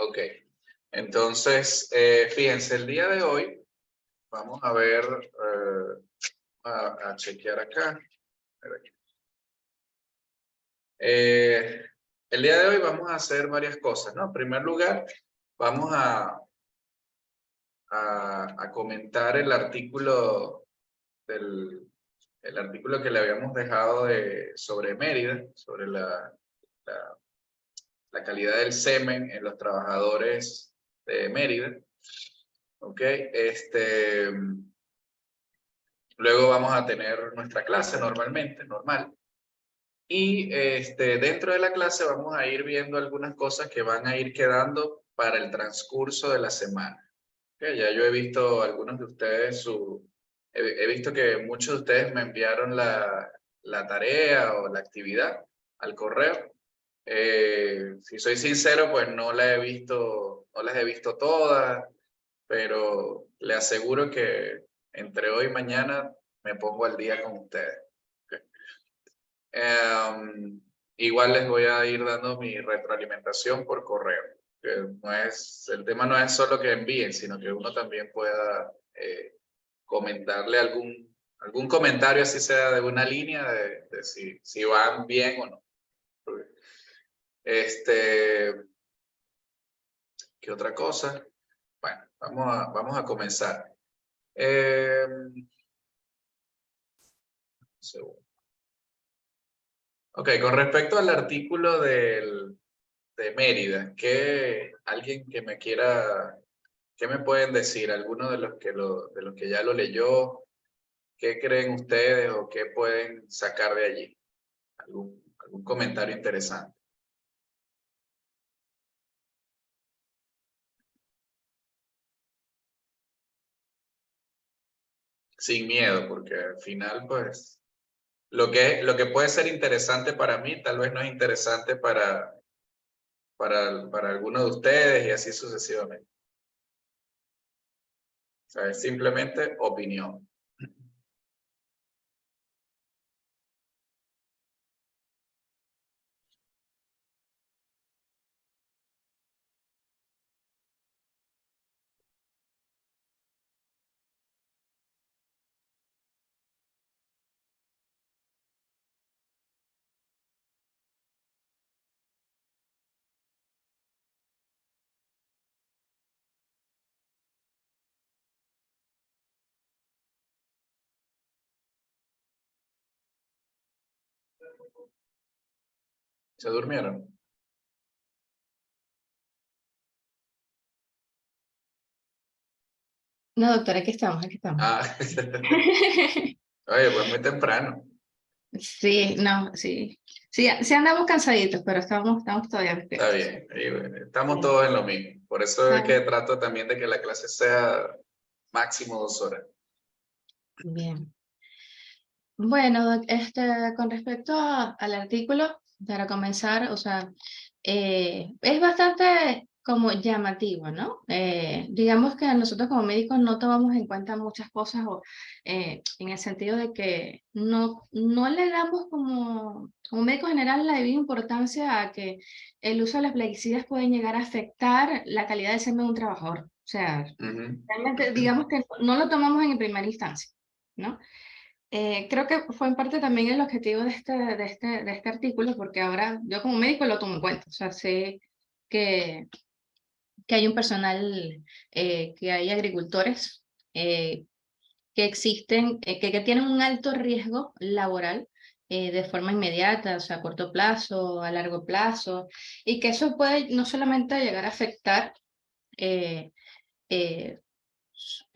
Ok, entonces, fíjense, el día de hoy vamos a ver, a chequear acá. A ver aquí. El día de hoy vamos a hacer varias cosas, ¿no? En primer lugar, vamos a comentar el artículo el artículo que le habíamos dejado sobre Mérida, sobre la, la calidad del semen en los trabajadores de Mérida. Ok, luego vamos a tener nuestra clase normal. Y dentro de la clase vamos a ir viendo algunas cosas que van a ir quedando para el transcurso de la semana. Okay, ya yo he visto algunos de ustedes, he visto que muchos de ustedes me enviaron la tarea o la actividad al correo. Si soy sincero, pues no las he visto todas, pero le aseguro que entre hoy y mañana me pongo al día con ustedes. Okay. Igual les voy a ir dando mi retroalimentación por correo. Que el tema no es solo que envíen, sino que uno también pueda comentarle algún comentario, así sea de una línea, de si van bien o no. ¿Qué otra cosa? Bueno, vamos a comenzar. Un segundo. Ok, con respecto al artículo de Mérida, alguien que me quiera, ¿qué me pueden decir? ¿Alguno de los que ya lo leyó? ¿Qué creen ustedes o qué pueden sacar de allí? ¿Algún comentario interesante? Sin miedo, porque al final, pues, lo que puede ser interesante para mí, tal vez no es interesante para alguno de ustedes y así sucesivamente. O sea, es simplemente opinión. ¿Se durmieron? No, doctora, aquí estamos, aquí estamos. Ah, oye, pues muy temprano. Sí, no, sí. Sí, sí andamos cansaditos, pero estamos todavía Está despiertos. bien, estamos Sí. todos en lo mismo. Por eso es Ah, que trato también de que la clase sea máximo 2 horas. bien. Bueno, con respecto al artículo, para comenzar, o sea, es bastante como llamativo, ¿no? Digamos que nosotros como médicos no tomamos en cuenta muchas cosas en el sentido de que no le damos como médico general la debida importancia a que el uso de las plaguicidas puede llegar a afectar la calidad del semen de un trabajador. O sea, Ujú. realmente digamos que no lo tomamos en primera instancia, ¿no? Creo que fue en parte también el objetivo de este artículo, porque ahora yo como médico lo tomo en cuenta, o sea, sé que, que hay un personal, que hay agricultores que existen, que tienen un alto riesgo laboral de forma inmediata, o sea, a corto plazo, a largo plazo, y que eso puede no solamente llegar a afectar eh, eh,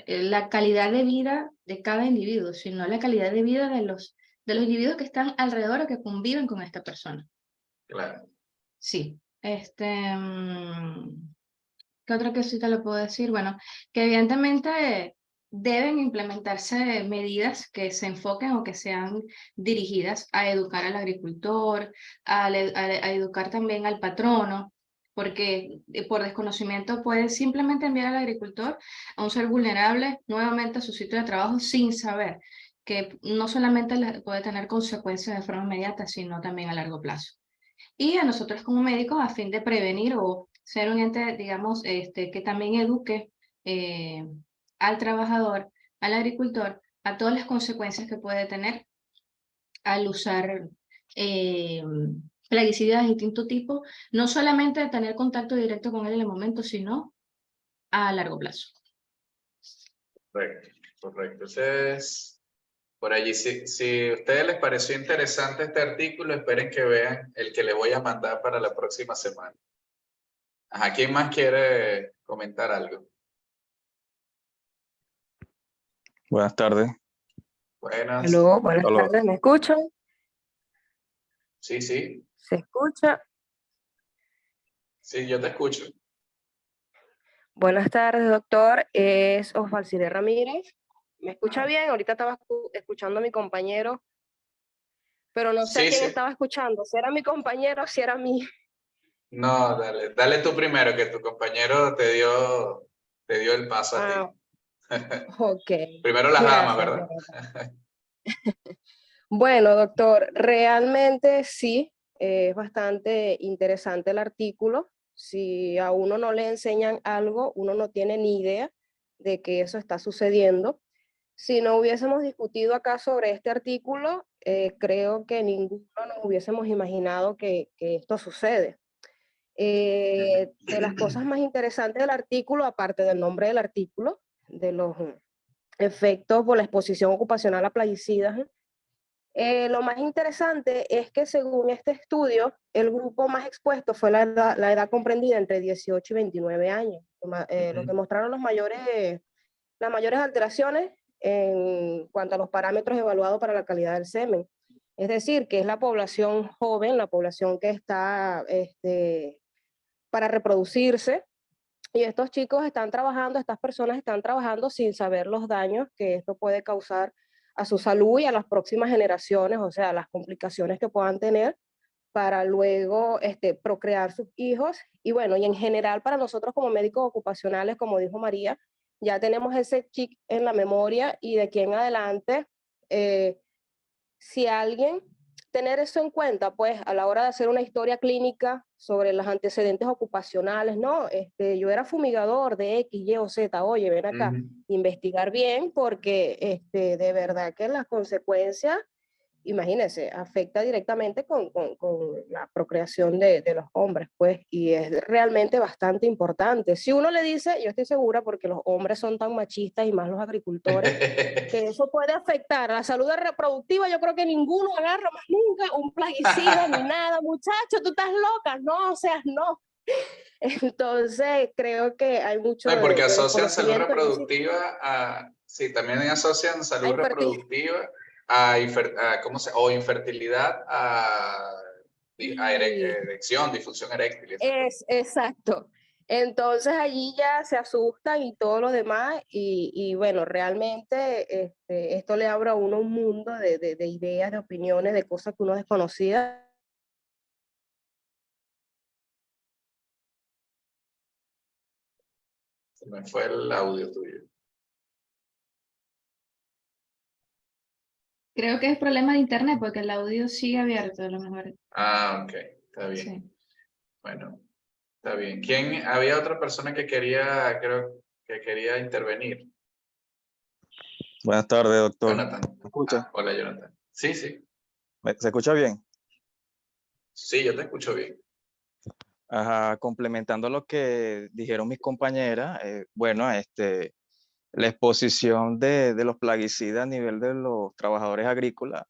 la calidad de vida de cada individuo, sino la calidad de vida de los individuos que están alrededor o que conviven con esta persona. Claro. Sí, ¿qué otra cosita le puedo decir? Bueno, que evidentemente deben implementarse medidas que se enfoquen o que sean dirigidas a educar al agricultor, a educar también al patrono, porque por desconocimiento puede simplemente enviar al agricultor a un ser vulnerable nuevamente a su sitio de trabajo sin saber que no solamente puede tener consecuencias de forma inmediata, sino también a largo plazo. y a nosotros como médicos a fin de prevenir o ser un ente, digamos, que también eduque eh, al trabajador, al agricultor, a todas las consecuencias que puede tener al usar eh, plaguicidas de distinto tipo, no solamente tener contacto directo con él en el momento, sino a largo plazo. Correcto, correcto. Ese es, por allí, si a ustedes les pareció interesante este artículo, esperen que vean el que les voy a mandar para la próxima semana. Ajá, ¿quién más quiere comentar algo? Buenas tardes. Buenas. Aló, buenas Aló. tardes, ¿me escuchan? Sí, sí, ¿Se escucha? sí, yo te escucho. Buenas tardes, doctor. Es Osvalcide Ramírez. ¿Me escucha bien? Ahorita estaba escuchando a mi compañero, pero no sé a Sí, quién sí. estaba escuchando. Si era mi compañero o si era mí. No, dale tú primero, que tu compañero te dio el paso a Ah, ti. ok. Primero las damas, Gracias, de ¿verdad? verdad. Bueno, doctor, realmente sí, es bastante interesante el artículo. Si a uno no le enseñan algo, uno no tiene ni idea de que eso está sucediendo. Si no hubiésemos discutido acá sobre este artículo, creo que ninguno nos hubiésemos imaginado que esto sucede. De las cosas más interesantes del artículo, aparte del nombre del artículo, de los efectos por la exposición ocupacional a plaguicidas, lo más interesante es que según este estudio, el grupo más expuesto fue la edad comprendida entre 18 y 29 años. Lo que mostraron las mayores alteraciones en cuanto a los parámetros evaluados para la calidad del semen. Es decir, que es la población joven, la población que está para reproducirse. Y estos chicos están trabajando, estas personas están trabajando sin saber los daños que esto puede causar a su salud y a las próximas generaciones, o sea, las complicaciones que puedan tener para luego procrear sus hijos. Y bueno, y en general para nosotros como médicos ocupacionales, como dijo María, ya tenemos ese chip en la memoria y de aquí en adelante, eh, si alguien, tener eso en cuenta, pues a la hora de hacer una historia clínica sobre los antecedentes ocupacionales, no, yo era fumigador de X, Y o Z, oye, ven acá, investigar bien porque de verdad que las consecuencias, imagínense, afecta directamente con la procreación de los hombres, pues, y es realmente bastante importante. Si uno le dice, yo estoy segura, porque los hombres son tan machistas y más los agricultores, que eso puede afectar a la salud reproductiva, yo creo que ninguno agarra más nunca un plaguicida ni nada. Muchacho, tú estás loca, no, o sea, no. Entonces, creo que hay mucho No, y porque de asocian salud desconocimiento. reproductiva a, sí, también asocian A salud infertilidad. reproductiva ¿cómo se? O infertilidad a erección, disfunción eréctil. Es exacto. Entonces allí ya se asustan y todo lo demás y bueno, realmente esto le abre a uno un mundo de ideas, de opiniones, de cosas que uno desconocía. Se me fue el audio tuyo. Creo que es problema de internet porque el audio sigue abierto a lo mejor. Ah, ok, está bien. Sí. Bueno, está bien. ¿Quién? Había otra persona que quería, creo que quería intervenir. Buenas tardes, doctor. Jonathan. ¿Me escucha? Hola, Jonathan. Sí, sí. ¿Se escucha bien? Sí, yo te escucho bien. Ajá, complementando lo que dijeron mis compañeras, bueno, la exposición de los plaguicidas a nivel de los trabajadores agrícolas,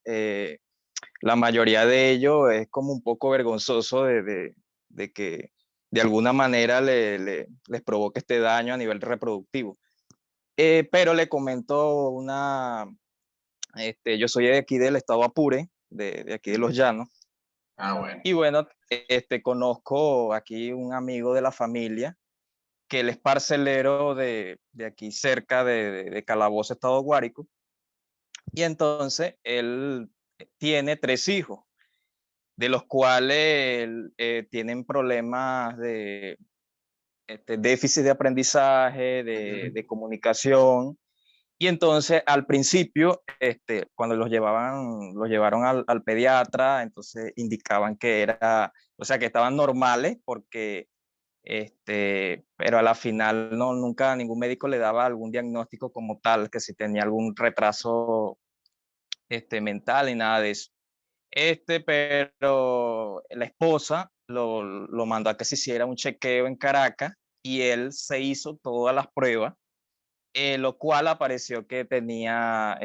la mayoría de ellos es como un poco vergonzoso de que de alguna manera les provoque este daño a nivel reproductivo. Pero le comento yo soy de aquí del estado Apure, de aquí de Los Llanos. Ah, bueno. Y bueno, conozco aquí un amigo de la familia que él es parcelero de aquí cerca de Calabozo, estado Guárico. Y entonces él tiene 3 hijos, de los cuales tienen problemas de déficit de aprendizaje, de comunicación. Y entonces al principio, cuando los llevaron al pediatra, entonces indicaban que era o sea, que estaban normales porque, pero a la final nunca ningún médico le daba algún diagnóstico como tal, que si tenía algún retraso mental y nada de eso. Pero la esposa lo mandó a que se hiciera un chequeo en Caracas y él se hizo todas las pruebas, lo cual apareció que tenía,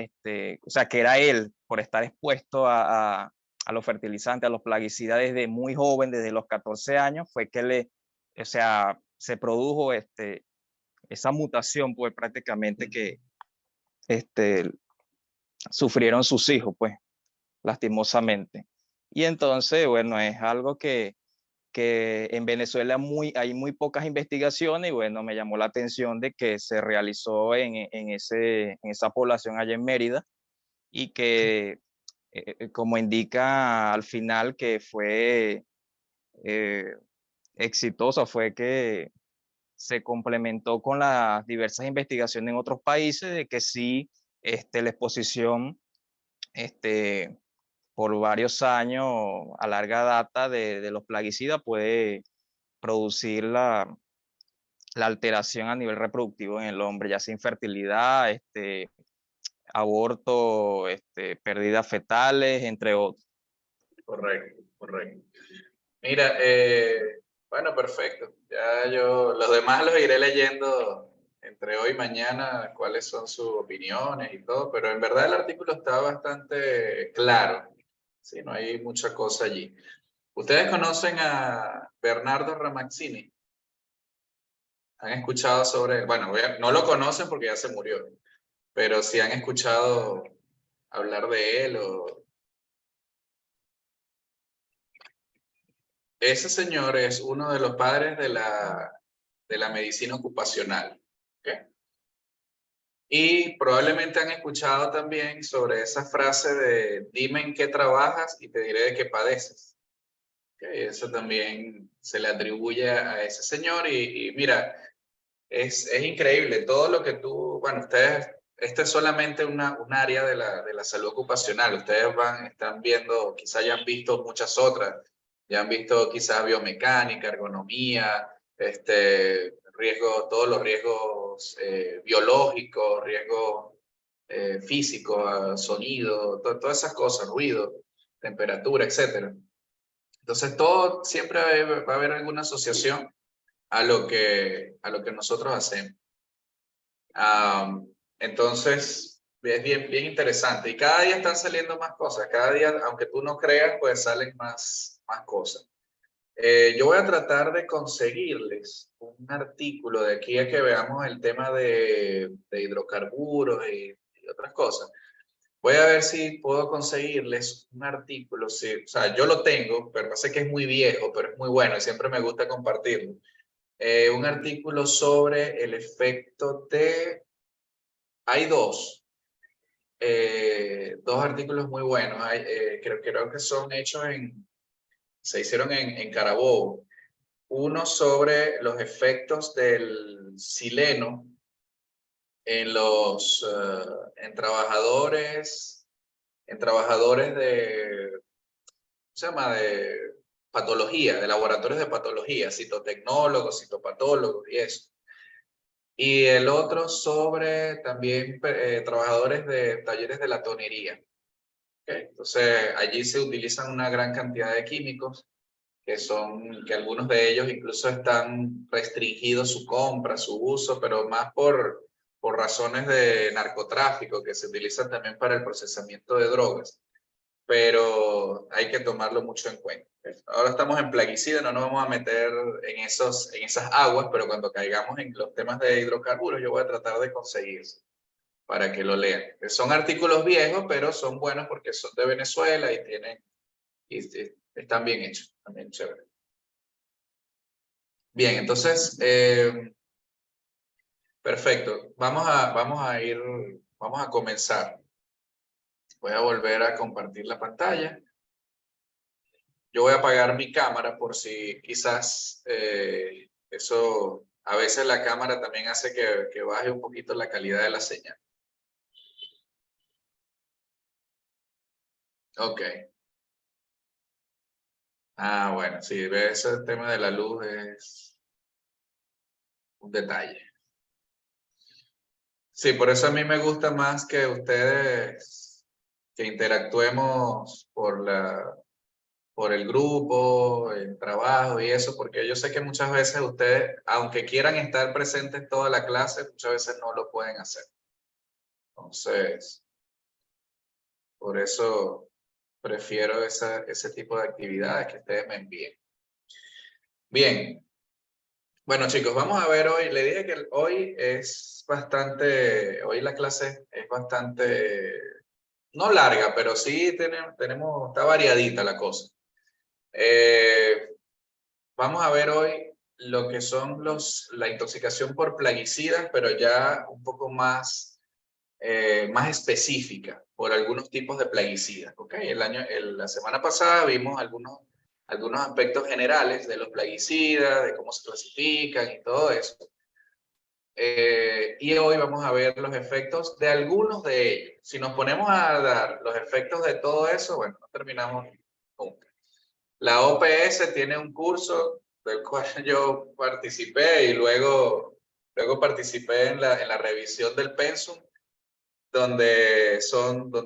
o sea, que era él por estar expuesto a los fertilizantes, a los plaguicidas desde muy joven, desde los 14 años, fue que o sea, se produjo esa mutación, pues prácticamente que sufrieron sus hijos, pues, lastimosamente. Y entonces, bueno, es algo que en Venezuela hay muy pocas investigaciones y bueno, me llamó la atención de que se realizó en esa población allá en Mérida y que, como indica al final, que fue eh, exitosa, fue que se complementó con las diversas investigaciones en otros países de que sí, la exposición, por varios años a larga data de los plaguicidas puede producir la alteración a nivel reproductivo en el hombre, ya sea infertilidad, aborto, pérdidas fetales, entre otros. Correcto, correcto. Mira, bueno, perfecto. Ya los demás los iré leyendo entre hoy y mañana, cuáles son sus opiniones y todo, pero en verdad el artículo está bastante claro. Sí, no hay mucha cosa allí. ¿Ustedes conocen a Bernardo Ramazzini? ¿Han escuchado sobre él? Bueno, no lo conocen porque ya se murió, pero si han escuchado hablar de él o... Ese señor es uno de los padres de la medicina ocupacional. ¿Okay? Y probablemente han escuchado también sobre esa frase de dime en qué trabajas y te diré de qué padeces. ¿Okay? Eso también se le atribuye a ese señor y mira, es increíble todo lo que tú, bueno, ustedes, este es solamente un área de la salud ocupacional. Ustedes están viendo, quizás ya han visto muchas otras. Ya han visto quizás biomecánica, ergonomía, todos los riesgos biológicos, riesgos físicos, sonido, todas esas cosas, ruido, temperatura, etc. Entonces, todo siempre va a haber alguna asociación a lo que nosotros hacemos. Entonces, es bien interesante. Y cada día están saliendo más cosas. Cada día, aunque tú no creas, pues salen más cosas. Yo voy a tratar de conseguirles un artículo de aquí a que veamos el tema de hidrocarburos y otras cosas. Voy a ver si puedo conseguirles un artículo. Sí, o sea, yo lo tengo, pero sé que es muy viejo, pero es muy bueno y siempre me gusta compartirlo. Un artículo sobre el efecto de... Hay dos artículos muy buenos. Creo que son hechos se hicieron en Carabobo. Uno sobre los efectos del sileno en trabajadores de, ¿cómo se llama? De patología, de laboratorios de patología, citotecnólogos, citopatólogos y eso. Y el otro sobre también trabajadores de talleres de la tonería. ¿Okay? Entonces, allí se utilizan una gran cantidad de químicos que algunos de ellos incluso están restringidos su compra, su uso, pero más por razones de narcotráfico que se utilizan también para el procesamiento de drogas. Pero hay que tomarlo mucho en cuenta. Ahora estamos en plaguicida, no nos vamos a meter en esas aguas, pero cuando caigamos en los temas de hidrocarburos, yo voy a tratar de conseguirlos para que lo lean. Son artículos viejos, pero son buenos porque son de Venezuela y están bien hechos, también chévere. Bien, entonces, perfecto. Vamos a comenzar. Voy a volver a compartir la pantalla. Yo voy a apagar mi cámara por si quizás eso, a veces la cámara también hace que baje un poquito la calidad de la señal. Ok. Ah, bueno, sí, ese tema de la luz es un detalle. Sí, por eso a mí me gusta más que ustedes, que interactuemos por el grupo, el trabajo y eso, porque yo sé que muchas veces ustedes, aunque quieran estar presentes toda la clase, muchas veces no lo pueden hacer. Entonces, por eso prefiero ese tipo de actividades que ustedes me envíen. Bien. Bueno, chicos, vamos a ver hoy. Le dije que hoy hoy la clase es bastante, no larga, pero sí está variadita la cosa. Vamos a ver hoy lo que son la intoxicación por plaguicidas, pero ya un poco más específica por algunos tipos de plaguicidas. ¿Okay? La semana pasada vimos algunos aspectos generales de los plaguicidas, de cómo se clasifican y todo eso. Y hoy vamos a ver los efectos de algunos de ellos. Si nos ponemos a dar los efectos de todo eso, bueno, no terminamos nunca. La OPS tiene un curso del cual yo participé y luego participé en la revisión del pensum, donde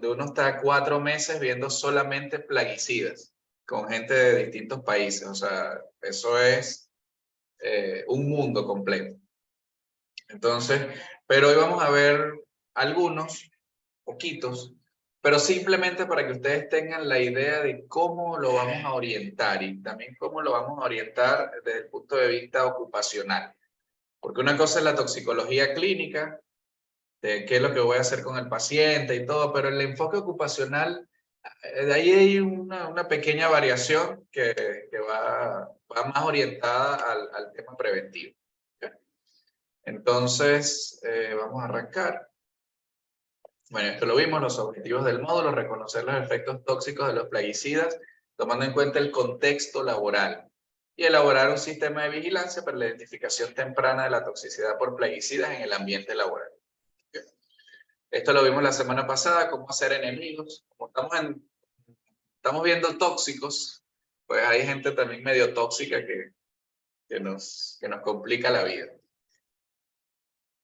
uno está 4 meses viendo solamente plaguicidas con gente de distintos países. O sea, eso es un mundo completo. Entonces, pero hoy vamos a ver algunos, poquitos, pero simplemente para que ustedes tengan la idea de cómo lo vamos a orientar y también cómo lo vamos a orientar desde el punto de vista ocupacional. Porque una cosa es la toxicología clínica, de qué es lo que voy a hacer con el paciente y todo, pero el enfoque ocupacional, de ahí hay una pequeña variación que va más orientada al tema preventivo. Entonces, vamos a arrancar. Bueno, esto lo vimos, los objetivos del módulo, reconocer los efectos tóxicos de los plaguicidas, tomando en cuenta el contexto laboral, y elaborar un sistema de vigilancia para la identificación temprana de la toxicidad por plaguicidas en el ambiente laboral. Esto lo vimos la semana pasada, cómo hacer enemigos. Como estamos viendo tóxicos, pues hay gente también medio tóxica que nos complica la vida.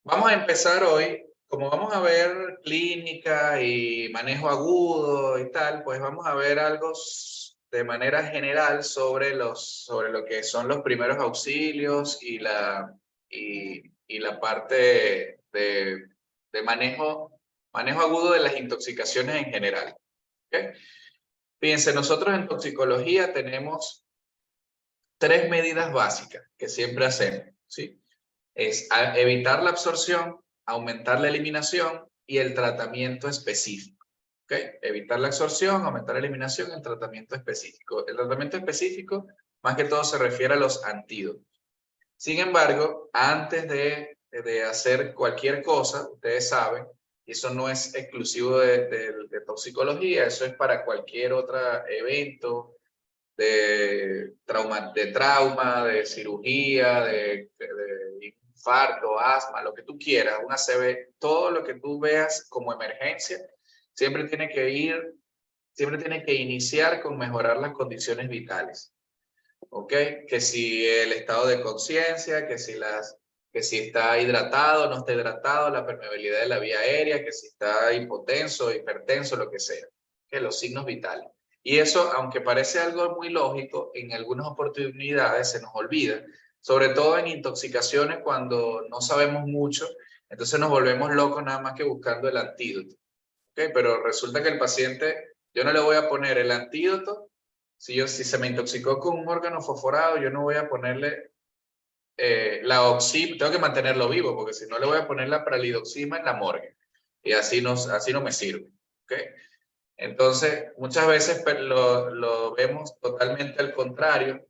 Vamos a empezar hoy, como vamos a ver clínica y manejo agudo y tal, pues vamos a ver algo de manera general sobre lo que son los primeros auxilios y la parte de manejo agudo de las intoxicaciones en general. ¿Okay? Fíjense, nosotros en toxicología tenemos 3 medidas básicas que siempre hacemos, ¿sí? Es evitar la absorción, aumentar la eliminación y el tratamiento específico. ¿Okay? Evitar la absorción, aumentar la eliminación y el tratamiento específico. El tratamiento específico, más que todo, se refiere a los antídotos. Sin embargo, antes de hacer cualquier cosa, ustedes saben, y eso no es exclusivo de toxicología, eso es para cualquier otro evento, de trauma, de cirugía, de infarto, asma, lo que tú quieras, un ACV, todo lo que tú veas como emergencia, siempre tiene que iniciar con mejorar las condiciones vitales. ¿Ok? Que si el estado de conciencia, que si está hidratado, no está hidratado, la permeabilidad de la vía aérea, que si está hipotenso, hipertenso, lo que sea. Que los signos vitales. Y eso, aunque parece algo muy lógico, en algunas oportunidades se nos olvida, sobre todo en intoxicaciones cuando no sabemos mucho, entonces nos volvemos locos nada más que buscando el antídoto. ¿Okay? Pero resulta que el paciente, yo no le voy a poner el antídoto, si se me intoxicó con un órgano fosforado, yo no voy a ponerle la oxima, tengo que mantenerlo vivo, porque si no le voy a poner la pralidoxima en la morgue, y así no me sirve. ¿Okay? Entonces, muchas veces lo vemos totalmente al contrario.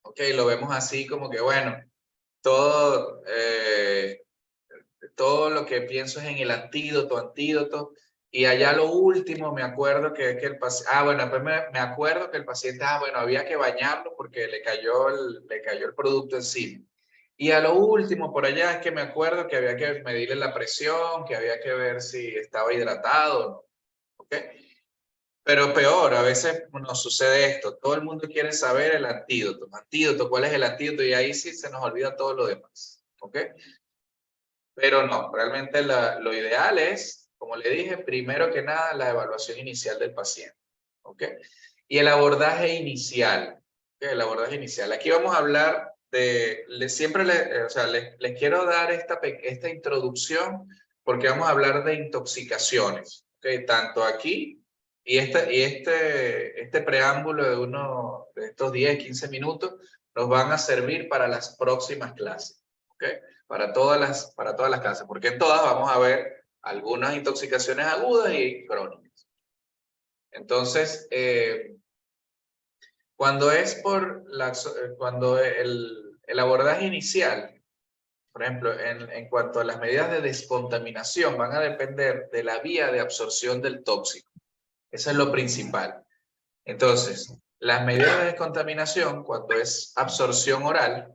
Ok, lo vemos así como que, bueno, todo lo que pienso es en el antídoto, y allá lo último me acuerdo que el paciente, bueno, después me acuerdo que el paciente, bueno, había que bañarlo porque le cayó el producto encima. Y a lo último, por allá, es que me acuerdo que había que medirle la presión, que había que ver si estaba hidratado o no. ¿Ok? Pero peor, a veces nos sucede esto. Todo el mundo quiere saber el antídoto. Antídoto, ¿cuál es el antídoto? Y ahí sí se nos olvida todo lo demás. ¿Ok? Pero no, realmente lo ideal es, como le dije, primero que nada, la evaluación inicial del paciente. ¿Ok? Y el abordaje inicial. ¿Ok? El abordaje inicial. Aquí vamos a hablar de, o sea, les quiero dar esta introducción porque vamos a hablar de intoxicaciones. ¿Ok? Tanto aquí y este preámbulo de estos 10, 15 minutos nos van a servir para las próximas clases. ¿Ok? Para todas las clases, porque en todas vamos a ver algunas intoxicaciones agudas y crónicas. Entonces, cuando el abordaje inicial, por ejemplo, en cuanto a las medidas de descontaminación, van a depender de la vía de absorción del tóxico. Eso es lo principal. Entonces, las medidas de descontaminación, cuando es absorción oral,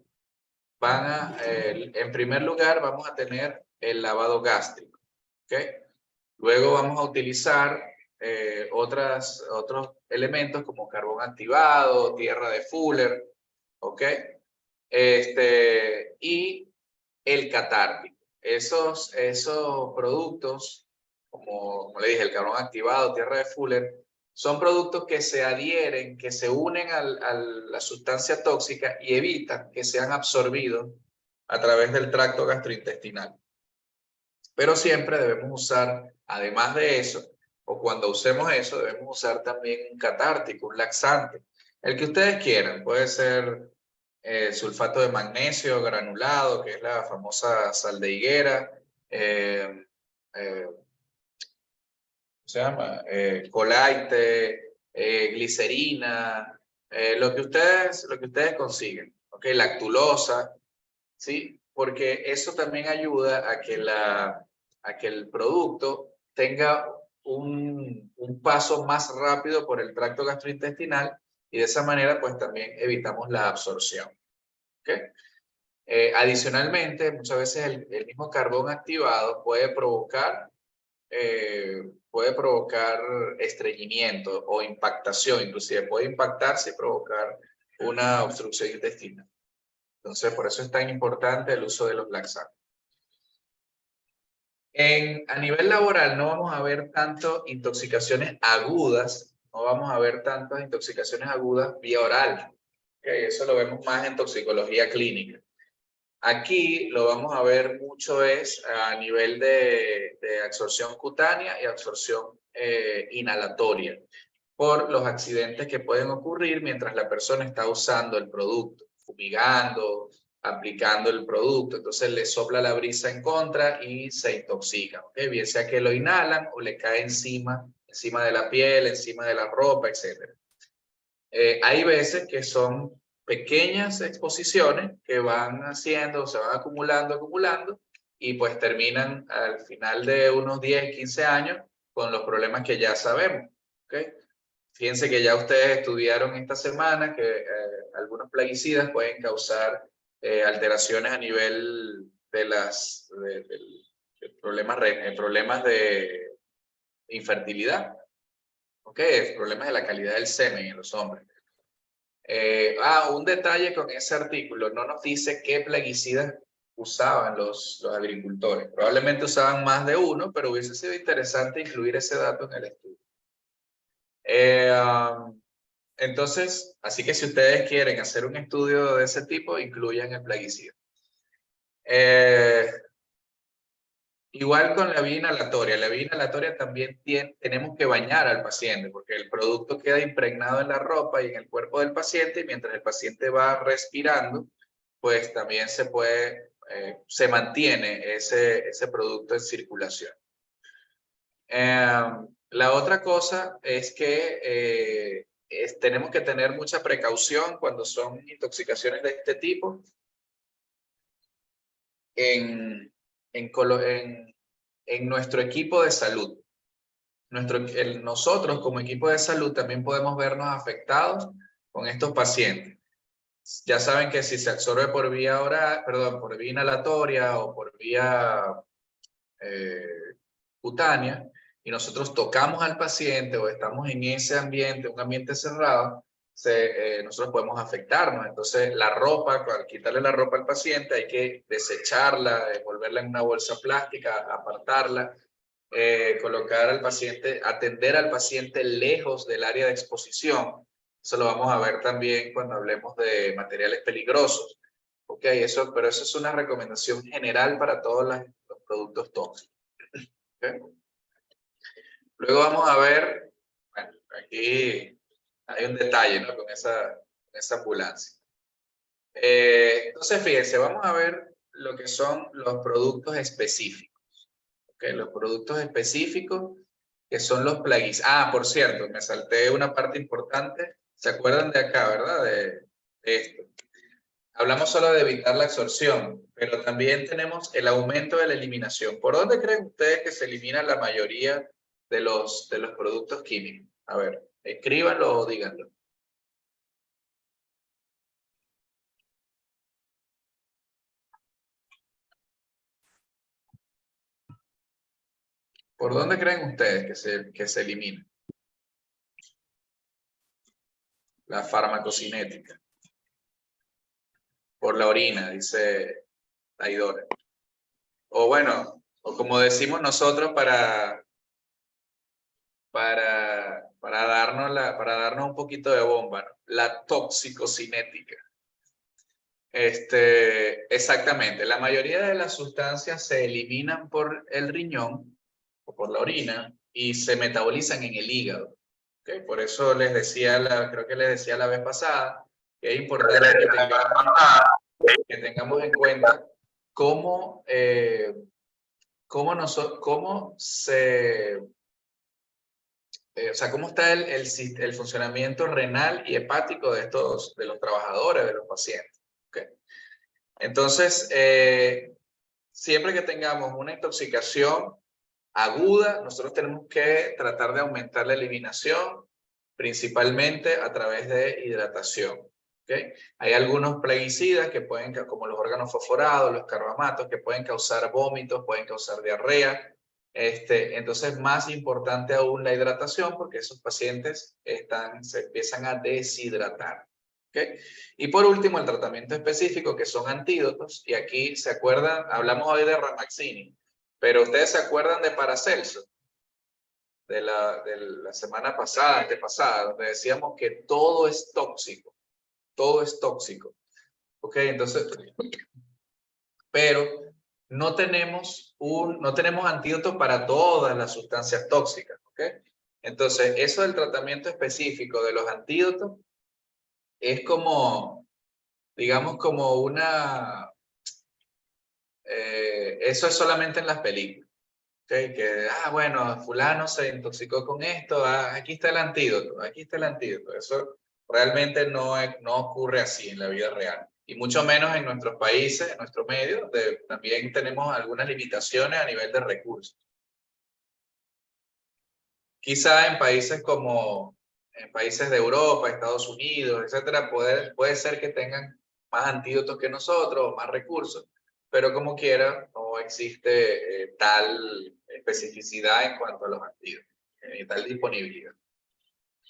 en primer lugar, vamos a tener el lavado gástrico. ¿Okay? Luego vamos a utilizar otros elementos como carbón activado, tierra de Fuller, ¿ok? Y el catártico. Esos productos, como le dije, el carbón activado, tierra de Fuller, son productos que se adhieren, que se unen a la sustancia tóxica y evitan que sean absorbidos a través del tracto gastrointestinal. Pero siempre debemos usar, además de eso, o cuando usemos eso, debemos usar también un catártico, un laxante. El que ustedes quieran, puede ser sulfato de magnesio granulado, que es la famosa sal de higuera, se llama? Colaite, glicerina, lo que ustedes consiguen, ¿ok? Lactulosa, ¿sí? Porque eso también ayuda a que el producto tenga un paso más rápido por el tracto gastrointestinal y de esa manera pues también evitamos la absorción. ¿Ok? Adicionalmente, muchas veces el mismo carbón activado puede provocar estreñimiento o impactación, inclusive puede impactarse y provocar una obstrucción intestinal. Entonces, por eso es tan importante el uso de los laxantes. A nivel laboral no vamos a ver tanto intoxicaciones agudas, no vamos a ver tantas intoxicaciones agudas vía oral. ¿Okay? Eso lo vemos más en toxicología clínica. Aquí lo vamos a ver mucho es a nivel de absorción cutánea y absorción inhalatoria, por los accidentes que pueden ocurrir mientras la persona está usando el producto, fumigando, aplicando el producto. Entonces le sopla la brisa en contra y se intoxican. ¿Okay? Bien sea que lo inhalan o le cae encima de la piel, encima de la ropa, etc. Hay veces que son pequeñas exposiciones que van haciendo, se van acumulando, y pues terminan al final de unos 10, 15 años con los problemas que ya sabemos. ¿Okay? Fíjense que ya ustedes estudiaron esta semana que algunos plaguicidas pueden causar alteraciones a nivel de problemas de infertilidad. ¿Ok? Problemas de la calidad del semen en los hombres. Un detalle con ese artículo, no nos dice qué plaguicidas usaban los agricultores. Probablemente usaban más de uno, pero hubiese sido interesante incluir ese dato en el estudio. Entonces, así que si ustedes quieren hacer un estudio de ese tipo, incluyan el plaguicida. Igual con la vía inhalatoria. La vía inhalatoria también tenemos que bañar al paciente porque el producto queda impregnado en la ropa y en el cuerpo del paciente y mientras el paciente va respirando, pues también se mantiene ese producto en circulación. La otra cosa es que tenemos que tener mucha precaución cuando son intoxicaciones de este tipo en nuestro equipo de salud. Nosotros como equipo de salud también podemos vernos afectados con estos pacientes. Ya saben que si se absorbe por vía oral, por vía inhalatoria o por vía cutánea, y nosotros tocamos al paciente o estamos en ese ambiente, un ambiente cerrado, nosotros podemos afectarnos. Entonces, la ropa, al quitarle la ropa al paciente, hay que desecharla, envolverla en una bolsa plástica, apartarla, colocar al paciente, atender al paciente lejos del área de exposición. Eso lo vamos a ver también cuando hablemos de materiales peligrosos. Ok, pero eso es una recomendación general para todos los productos tóxicos. Okay. Luego vamos a ver, bueno, aquí hay un detalle, ¿no? Con esa ambulancia. Entonces, fíjense, vamos a ver lo que son los productos específicos. Okay, los productos específicos que son los plaguicidas. Ah, por cierto, me salté una parte importante. ¿Se acuerdan de acá, verdad? De esto. Hablamos solo de evitar la absorción, pero también tenemos el aumento de la eliminación. ¿Por dónde creen ustedes que se elimina la mayoría de los productos químicos? A ver, escríbanlo o díganlo. ¿Por dónde creen ustedes que se elimina? La farmacocinética. Por la orina, dice Aidora. O bueno, o como decimos nosotros para darnos un poquito de bomba, ¿no? La toxicocinética. Exactamente, la mayoría de las sustancias se eliminan por el riñón o por la orina y se metabolizan en el hígado. ¿Okay? Por eso les decía, creo que les decía la vez pasada, que es importante que tengamos en cuenta cómo está el funcionamiento renal y hepático de los trabajadores, de los pacientes. ¿Okay? Entonces, siempre que tengamos una intoxicación aguda, nosotros tenemos que tratar de aumentar la eliminación, principalmente a través de hidratación. ¿Okay? Hay algunos plaguicidas que pueden, como los órganos fosforados, los carbamatos, que pueden causar vómitos, pueden causar diarrea. Entonces, más importante aún la hidratación, porque esos pacientes se empiezan a deshidratar. ¿Okay? Y por último, el tratamiento específico, que son antídotos. Y aquí, ¿se acuerdan? Hablamos hoy de Ramaxini, pero ustedes se acuerdan de Paracelso, de la semana pasada, antepasada, donde decíamos que todo es tóxico. Todo es tóxico. ¿Ok? Entonces, pero no tenemos antídotos para todas las sustancias tóxicas. ¿Ok? Entonces, eso del tratamiento específico de los antídotos es como, digamos, como eso es solamente en las películas. ¿Okay? Que, bueno, fulano se intoxicó con esto, aquí está el antídoto, aquí está el antídoto. Eso realmente no ocurre así en la vida real. Y mucho menos en nuestros países, en nuestro medio, donde también tenemos algunas limitaciones a nivel de recursos. Quizá en países de Europa, Estados Unidos, etcétera, puede ser que tengan más antídotos que nosotros, más recursos, pero como quiera, no existe tal especificidad en cuanto a los antídotos, tal disponibilidad.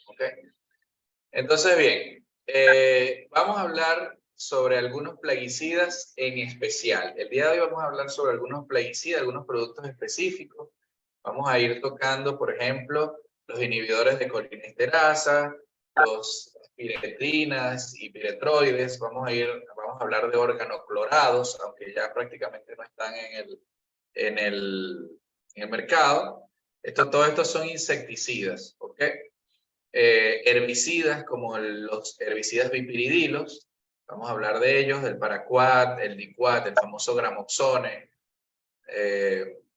¿Ok? Entonces, bien, vamos a hablar sobre algunos plaguicidas en especial. El día de hoy vamos a hablar sobre algunos plaguicidas, algunos productos específicos. Vamos a ir tocando, por ejemplo, los inhibidores de colinesterasa, los piretrinas y piretroides. Vamos a hablar de organoclorados, aunque ya prácticamente no están en el mercado. Todos estos son insecticidas, ¿ok? Herbicidas como los herbicidas bipiridilos, vamos a hablar de ellos, del paraquat, el diquat, el famoso gramoxone.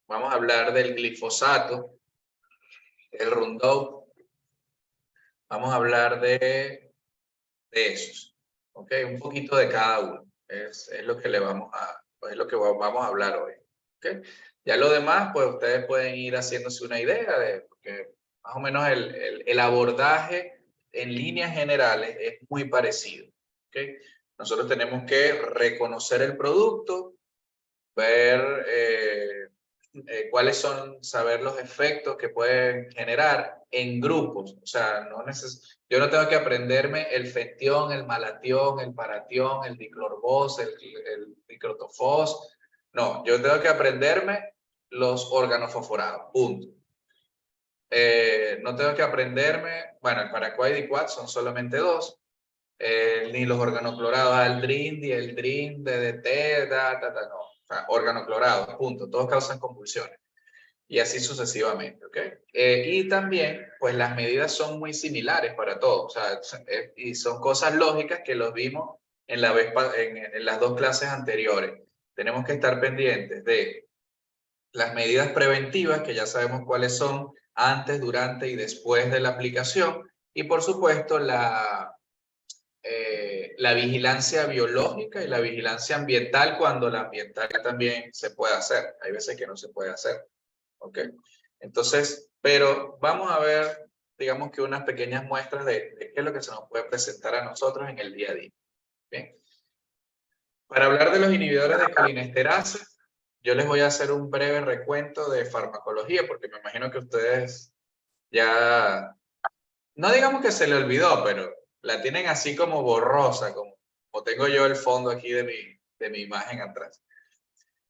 Vamos a hablar del glifosato, el Roundup. Vamos a hablar de esos, ¿ok? Un poquito de cada uno. Es lo que vamos a hablar hoy, ¿ok? Ya lo demás, pues ustedes pueden ir haciéndose una idea porque más o menos el abordaje en líneas generales es muy parecido, ¿ok? Nosotros tenemos que reconocer el producto, ver cuáles son, saber los efectos que pueden generar en grupos. O sea, yo no tengo que aprenderme el fentión, el malatión, el paratión, el diclorbos, el diclotofos. No, yo tengo que aprenderme los organofosforados, punto. No tengo que aprenderme, bueno, el paraquat y quat son solamente dos, ni los organoclorados, aldrin, dieldrin, DDT, no. O sea, organoclorados, punto. Todos causan convulsiones. Y así sucesivamente, ¿ok? Y también, pues las medidas son muy similares para todos. O sea, y son cosas lógicas que los vimos en las dos clases anteriores. Tenemos que estar pendientes de las medidas preventivas, que ya sabemos cuáles son, antes, durante y después de la aplicación. Y por supuesto, la vigilancia biológica y la vigilancia ambiental, cuando la ambiental también se puede hacer. Hay veces que no se puede hacer. ¿Ok? Entonces, pero vamos a ver, digamos que unas pequeñas muestras de qué es lo que se nos puede presentar a nosotros en el día a día. ¿Bien? Para hablar de los inhibidores de colinesterasa, yo les voy a hacer un breve recuento de farmacología, porque me imagino que ustedes ya, no digamos que se le olvidó, pero la tienen así como borrosa, como tengo yo el fondo aquí de mi imagen atrás.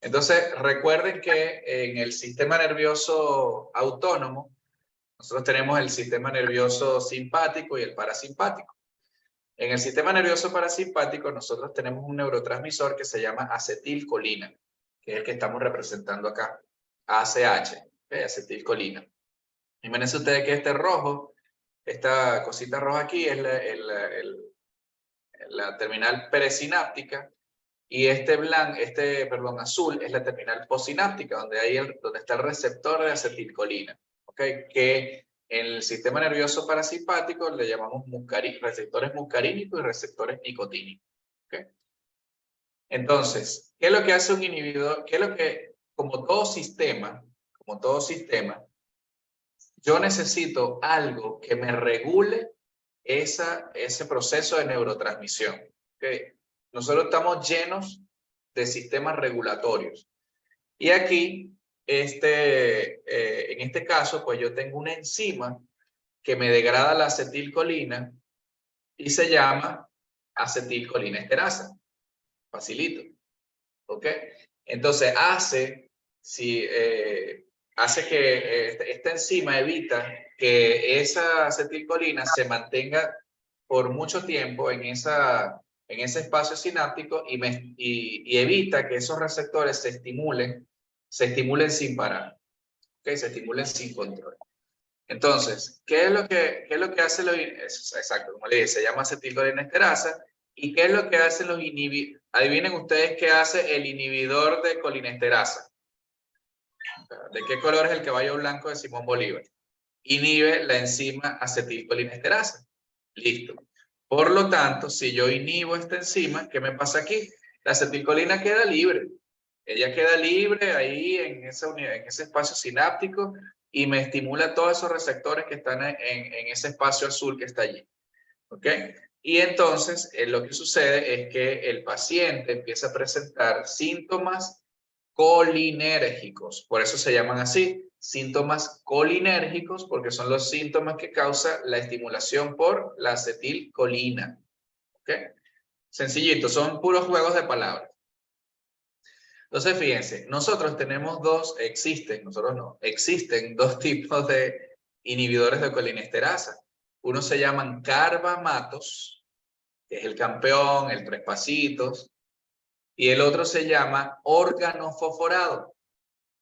Entonces, recuerden que en el sistema nervioso autónomo, nosotros tenemos el sistema nervioso simpático y el parasimpático. En el sistema nervioso parasimpático, nosotros tenemos un neurotransmisor que se llama acetilcolina, que es el que estamos representando acá, ACH, ¿okay? Acetilcolina. Imagínense ustedes que este rojo, esta cosita roja aquí, es la terminal peresináptica, y azul es la terminal posináptica, donde está el receptor de acetilcolina, ¿okay? Que en el sistema nervioso parasimpático le llamamos receptores muscarínicos y receptores nicotínicos. ¿Okay? Entonces, ¿qué es lo que hace un inhibidor? ¿Qué es lo que, como todo sistema, yo necesito algo que me regule ese proceso de neurotransmisión? ¿Okay? Nosotros estamos llenos de sistemas regulatorios. Y aquí, en este caso, pues yo tengo una enzima que me degrada la acetilcolina y se llama acetilcolinesterasa. Facilito. ¿Ok? Entonces hace que esta enzima evita que esa acetilcolina se mantenga por mucho tiempo en ese espacio sináptico y evita que esos receptores se estimulen sin parar, ¿okay? Se estimulen sin control. Entonces, ¿qué es lo que hace exacto, como le dije, se llama acetilcolinesterasa? ¿Y qué es lo que hacen los inhibidores? Adivinen ustedes qué hace el inhibidor de colinesterasa. ¿De qué color es el caballo blanco de Simón Bolívar? Inhibe la enzima acetilcolinesterasa. Listo. Por lo tanto, si yo inhibo esta enzima, ¿qué me pasa aquí? La acetilcolina queda libre. Ella queda libre ahí en ese espacio sináptico y me estimula todos esos receptores que están en ese espacio azul que está allí. ¿Ok? Y entonces lo que sucede es que el paciente empieza a presentar síntomas colinérgicos. Por eso se llaman así, síntomas colinérgicos, porque son los síntomas que causa la estimulación por la acetilcolina. ¿Ok? Sencillito, son puros juegos de palabras. Entonces, fíjense, existen dos tipos de inhibidores de colinesterasa. Uno se llaman carbamatos, que es el campeón, el tres pasitos, y el otro se llama organofosforado,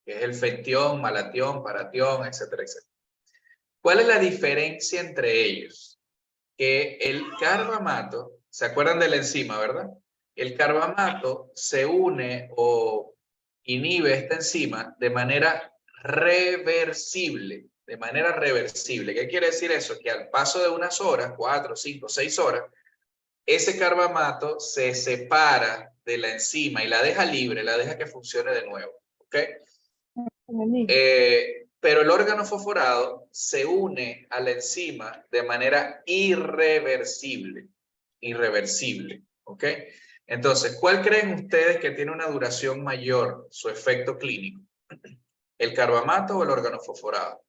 que es el fentión, malatión, paratión, etcétera, etcétera. ¿Cuál es la diferencia entre ellos? Que el carbamato, ¿se acuerdan de la enzima, verdad? El carbamato se une o inhibe esta enzima de manera reversible. De manera reversible. ¿Qué quiere decir eso? Que al paso de unas horas, 4, 5, 6 horas, ese carbamato se separa de la enzima y la deja libre, la deja que funcione de nuevo. ¿Ok? Pero el órgano fosforado se une a la enzima de manera irreversible. Irreversible. ¿Ok? Entonces, ¿cuál creen ustedes que tiene una duración mayor, su efecto clínico? ¿El carbamato o el órgano fosforado?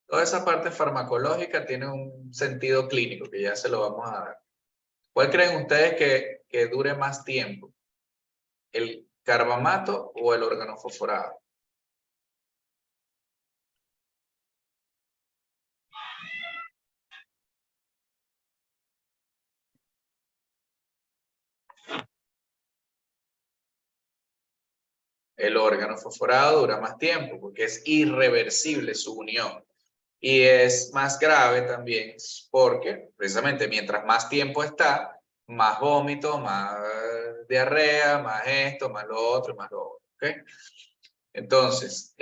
Toda esa parte farmacológica tiene un sentido clínico que ya se lo vamos a dar. ¿Cuál creen ustedes que dure más tiempo? ¿El carbamato o el órgano fosforado? El órgano fosforado dura más tiempo porque es irreversible su unión. Y es más grave también porque precisamente mientras más tiempo está, más vómito, más diarrea, más esto, más lo otro, más lo otro. ¿Okay? Entonces,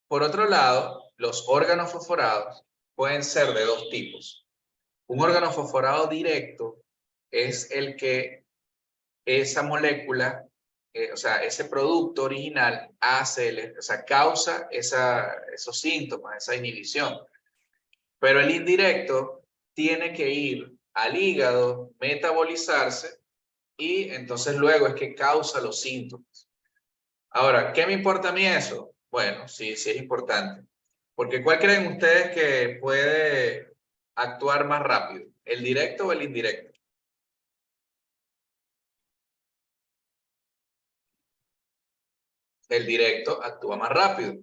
por otro lado, los órganos fosforados pueden ser de dos tipos. Un órgano fosforado directo es el que esa molécula, o sea, ese producto original hace, o sea, causa esos síntomas, esa inhibición. Pero el indirecto tiene que ir al hígado, metabolizarse y entonces luego es que causa los síntomas. Ahora, ¿qué me importa a mí eso? Bueno, sí, sí es importante. Porque ¿cuál creen ustedes que puede actuar más rápido? ¿El directo o el indirecto? El directo actúa más rápido.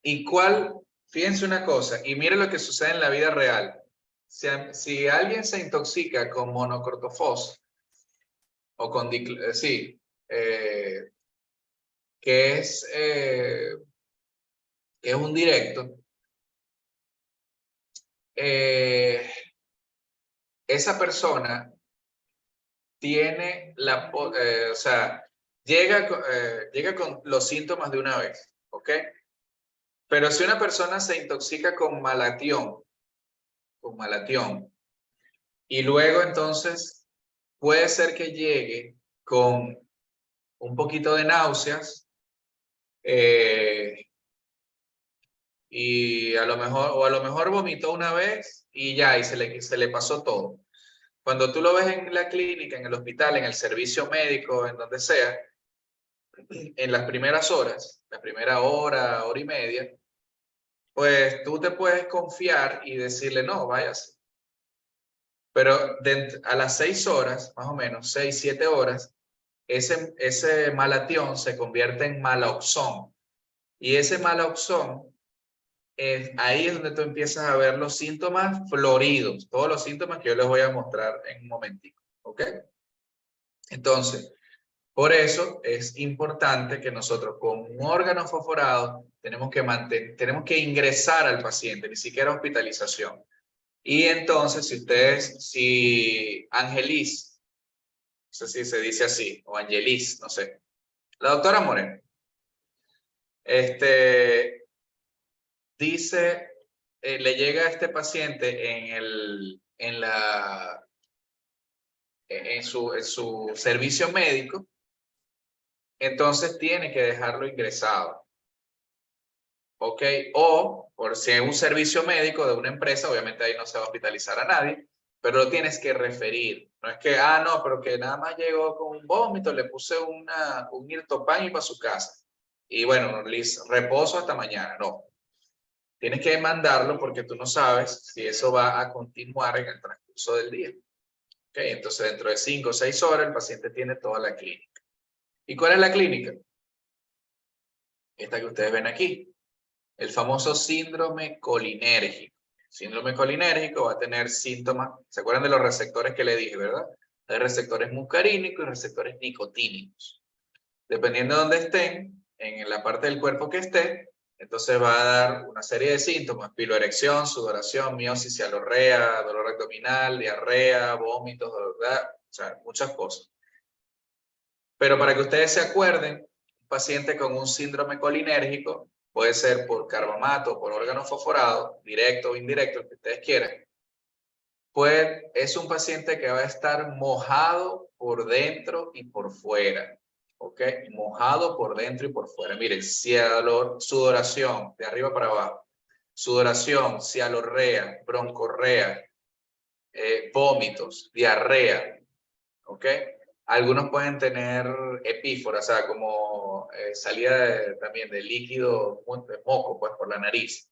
¿Y cuál? Fíjense una cosa, y miren lo que sucede en la vida real. Si alguien se intoxica con monocortofos, o con, sí, que es un directo, esa persona tiene o sea, llega con los síntomas de una vez, ¿ok? Pero si una persona se intoxica con malatión, y luego entonces puede ser que llegue con un poquito de náuseas, y a lo mejor vomitó una vez y ya, y se le pasó todo. Cuando tú lo ves en la clínica, en el hospital, en el servicio médico, en donde sea, en las primeras horas, la primera hora, hora y media, pues tú te puedes confiar y decirle, no, váyase. Pero a las 6 horas, más o menos, 6, 7 horas, ese malatión se convierte en maloxón. Y ese maloxón, ahí es donde tú empiezas a ver los síntomas floridos, todos los síntomas que yo les voy a mostrar en un momentico. ¿Ok? Entonces, por eso es importante que nosotros con un órgano fosforado tenemos que ingresar al paciente, ni siquiera hospitalización. Y entonces, si Angelis, no sé si se dice así, o Angelis, no sé, la doctora Moreno, dice, le llega a este paciente en su servicio médico, entonces tiene que dejarlo ingresado. ¿Ok? O, por si es un servicio médico de una empresa, obviamente ahí no se va a hospitalizar a nadie, pero lo tienes que referir. No es que, no, pero que nada más llegó con un vómito, le puse un irtopán y para su casa. Y bueno, reposo hasta mañana. No. Tienes que mandarlo porque tú no sabes si eso va a continuar en el transcurso del día. ¿Ok? Entonces, dentro de 5 o 6 horas, el paciente tiene toda la clínica. ¿Y cuál es la clínica? Esta que ustedes ven aquí. El famoso síndrome colinérgico. Síndrome colinérgico va a tener síntomas, ¿se acuerdan de los receptores que le dije, verdad? Hay receptores muscarínicos y receptores nicotínicos. Dependiendo de dónde estén, en la parte del cuerpo que esté, entonces va a dar una serie de síntomas: piloerección, sudoración, miosis, cialorrea, dolor abdominal, diarrea, vómitos, ¿verdad? O sea, muchas cosas. Pero para que ustedes se acuerden, un paciente con un síndrome colinérgico puede ser por carbamato, por órgano fosforado, directo o indirecto, el que ustedes quieran. Pues es un paciente que va a estar mojado por dentro y por fuera. ¿Ok? Mojado por dentro y por fuera. Miren, sudoración, de arriba para abajo. Sudoración, cialorrea, broncorrea, vómitos, diarrea. ¿ok? Algunos pueden tener epífora, o sea, como salida también de líquido, de moco, pues por la nariz.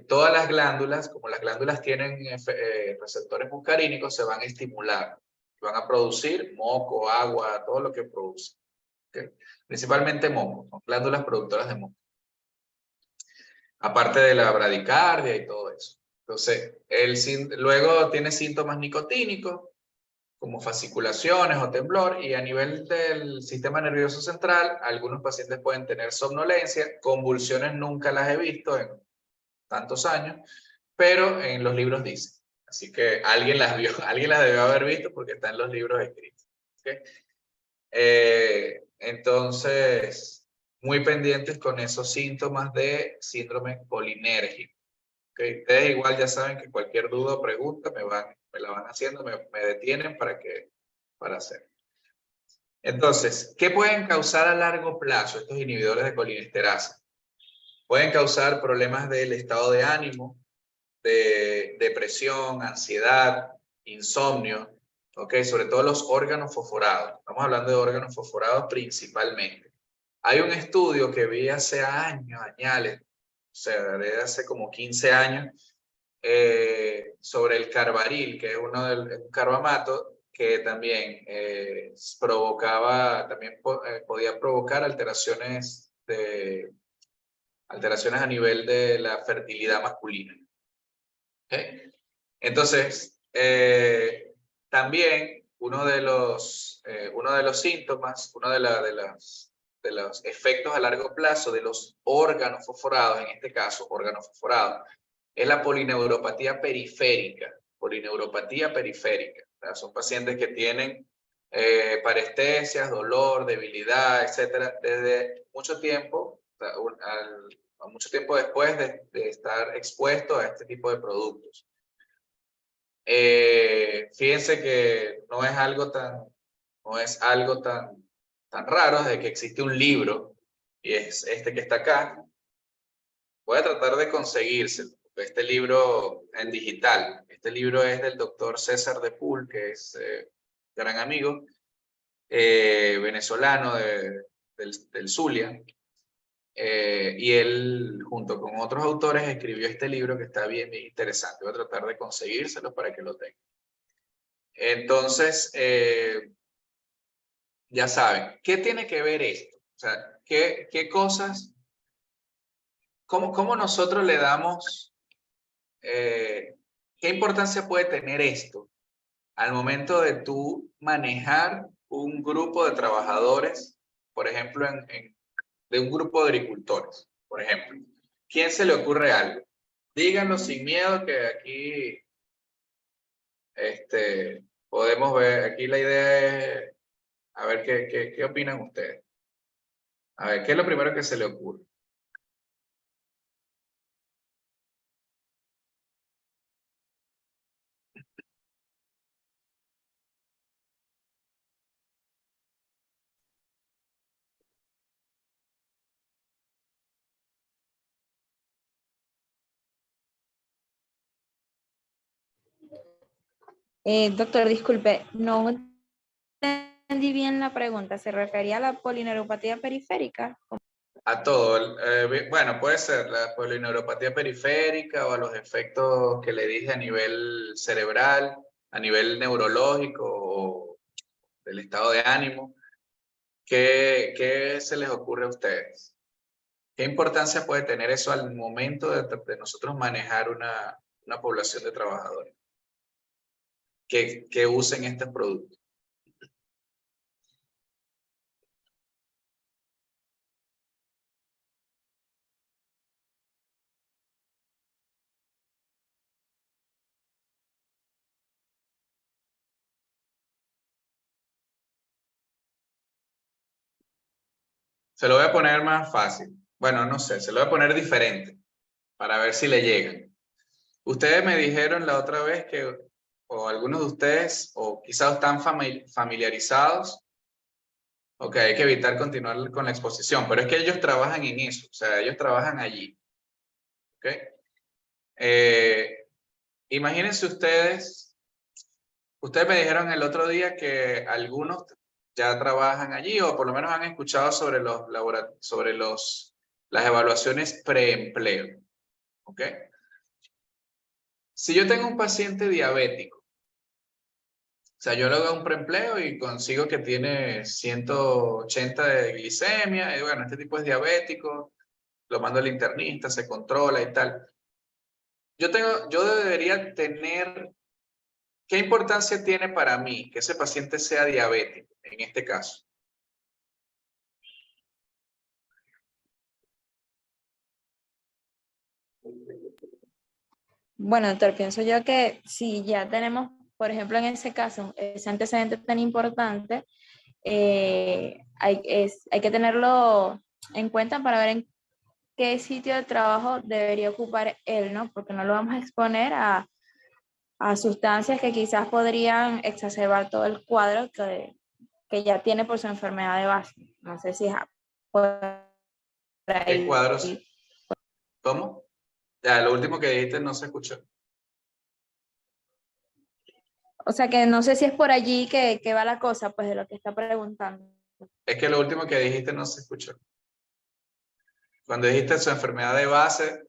Todas las glándulas, como las glándulas tienen receptores muscarínicos, se van a estimular. Van a producir moco, agua, todo lo que produce. ¿Okay? Principalmente moco, son glándulas productoras de moco. Aparte de la bradicardia y todo eso. Entonces, luego tiene síntomas nicotínicos, como fasciculaciones o temblor, y a nivel del sistema nervioso central, algunos pacientes pueden tener somnolencia, convulsiones nunca las he visto en tantos años, pero en los libros dice. Así que alguien las vio, alguien las debió haber visto porque está en los libros escritos. ¿Okay? Entonces, muy pendientes con esos síntomas de síndrome colinérgico. ¿Okay? Ustedes igual ya saben que cualquier duda o pregunta me la van haciendo, me detienen para hacer. Entonces, ¿qué pueden causar a largo plazo estos inhibidores de colinesterasa? Pueden causar problemas del estado de ánimo, de depresión, ansiedad, insomnio, ¿ok? Sobre todo los órganos fosforados. Estamos hablando de órganos fosforados principalmente. Hay un estudio que vi hace años, añales, o sea, desde hace como 15 años, sobre el carbaril, que es un carbamato que también podía provocar alteraciones a nivel de la fertilidad masculina. ¿Okay? Entonces, también uno de los síntomas, uno de los efectos a largo plazo de los órganos fosforados, en este caso órganos fosforados, es la polineuropatía periférica. Polineuropatía periférica. O sea, son pacientes que tienen parestesias, dolor, debilidad, etcétera, desde mucho tiempo, mucho tiempo después de estar expuesto a este tipo de productos. Fíjense que no es algo tan raro de que existe un libro, y es este que está acá. Voy a tratar de conseguírselo, este libro en digital. Este libro es del doctor César de Pool, que es gran amigo, venezolano del Zulia. Y él, junto con otros autores, escribió este libro que está bien, bien interesante. Voy a tratar de conseguírselo para que lo tengan. Entonces, ya saben, ¿qué tiene que ver esto? O sea, ¿qué cosas, cómo nosotros le damos, qué importancia puede tener esto al momento de tú manejar un grupo de trabajadores, por ejemplo, de un grupo de agricultores, por ejemplo? ¿Quién se le ocurre algo? Díganlo sin miedo, que aquí podemos ver, aquí la idea es, a ver qué opinan ustedes. A ver, ¿qué es lo primero que se le ocurre? Doctor, disculpe, no entendí bien la pregunta. ¿Se refería a la polineuropatía periférica? A todo. Bueno, puede ser la polineuropatía periférica o a los efectos que le dije a nivel cerebral, a nivel neurológico o del estado de ánimo. ¿Qué se les ocurre a ustedes? ¿Qué importancia puede tener eso al momento de nosotros manejar una población de trabajadores que usen estos productos? Se lo voy a poner más fácil. Bueno, no sé, se lo voy a poner diferente para ver si le llegan. Ustedes me dijeron la otra vez que, o algunos de ustedes, o quizás están familiarizados, ok, hay que evitar continuar con la exposición, pero es que ellos trabajan en eso, o sea, ellos trabajan allí. Ok. Imagínense ustedes Ustedes me dijeron el otro día que algunos ya trabajan allí o por lo menos han escuchado sobre las evaluaciones preempleo. ¿Ok? Si yo tengo un paciente diabético, o sea, yo le hago un preempleo y consigo que tiene 180 de glicemia, y bueno, este tipo es diabético, lo mando al internista, se controla y tal. Yo debería tener, ¿qué importancia tiene para mí que ese paciente sea diabético en este caso? Bueno, doctor, pienso yo que si ya tenemos, por ejemplo, en ese caso, ese antecedente tan importante, hay que tenerlo en cuenta para ver en qué sitio de trabajo debería ocupar él, ¿no? Porque no lo vamos a exponer a sustancias que quizás podrían exacerbar todo el cuadro que ya tiene por su enfermedad de base. No sé si es por ¿Qué ahí. cuadros? ¿Cómo? Ya, lo último que dijiste no se escuchó. O sea que no sé si es por allí que va la cosa, pues de lo que está preguntando. Es que lo último que dijiste no se escuchó. Cuando dijiste su enfermedad de base,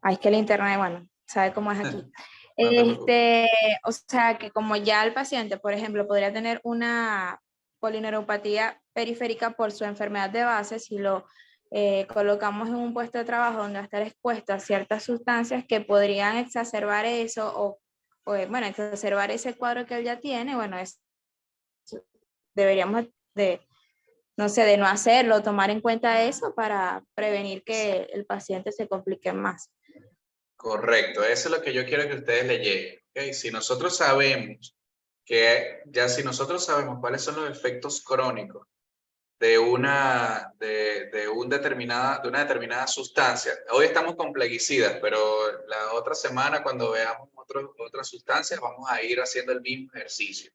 Ay, es que el internet, bueno, sabe cómo es aquí. no te preocupes. O sea que como ya el paciente, por ejemplo, podría tener una polineuropatía periférica por su enfermedad de base, si lo colocamos en un puesto de trabajo donde va a estar expuesto a ciertas sustancias que podrían exacerbar eso bueno, exacerbar ese cuadro que él ya tiene, bueno, deberíamos de, no sé, de no hacerlo, tomar en cuenta eso para prevenir que el paciente se complique más. Correcto, eso es lo que yo quiero que ustedes le lleguen. ¿Okay? Si nosotros sabemos si nosotros sabemos cuáles son los efectos crónicos de una determinada sustancia. Hoy estamos con plaguicidas, pero la otra semana cuando veamos otras sustancias vamos a ir haciendo el mismo ejercicio.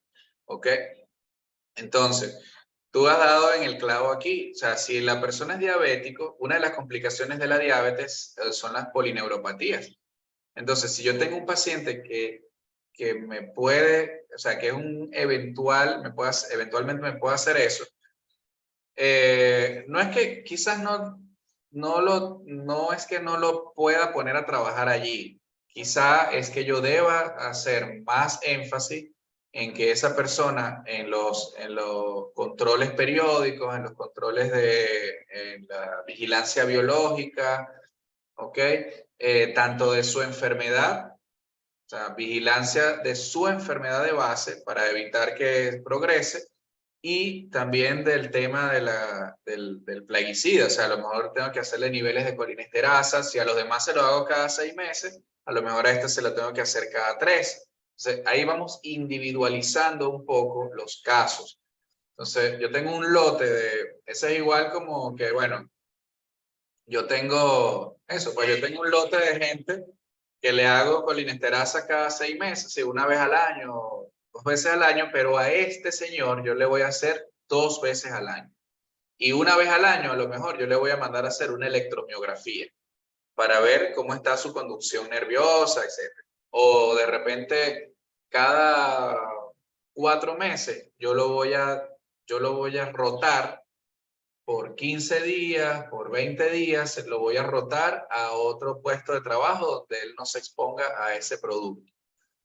¿Ok? Entonces, tú has dado en el clavo aquí. O sea, si la persona es diabético, una de las complicaciones de la diabetes son las polineuropatías. Entonces, si yo tengo un paciente que me puede, o sea, que es un eventualmente me puede hacer eso, no es que quizás no es que no lo pueda poner a trabajar allí. Quizá es que yo deba hacer más énfasis en que esa persona en los controles periódicos, en los controles en la vigilancia biológica, ¿ok? Tanto de su enfermedad, o sea, vigilancia de su enfermedad de base para evitar que progrese, y también del tema del plaguicida. O sea, a lo mejor tengo que hacerle niveles de colinesterasa. Si a los demás se lo hago cada 6 meses, a lo mejor a este se lo tengo que hacer cada 3. Entonces, ahí vamos individualizando un poco los casos. Entonces, yo tengo un lote ese es igual como que, bueno, yo tengo un lote de gente que le hago colinesterasa cada 6 meses, sí, una vez al año, 2 veces al año, pero a este señor yo le voy a hacer 2 veces al año. Y una vez al año, a lo mejor, yo le voy a mandar a hacer una electromiografía para ver cómo está su conducción nerviosa, etc. O de repente, cada 4 meses, yo lo voy a rotar por 15 días, por 20 días, lo voy a rotar a otro puesto de trabajo donde él no se exponga a ese producto.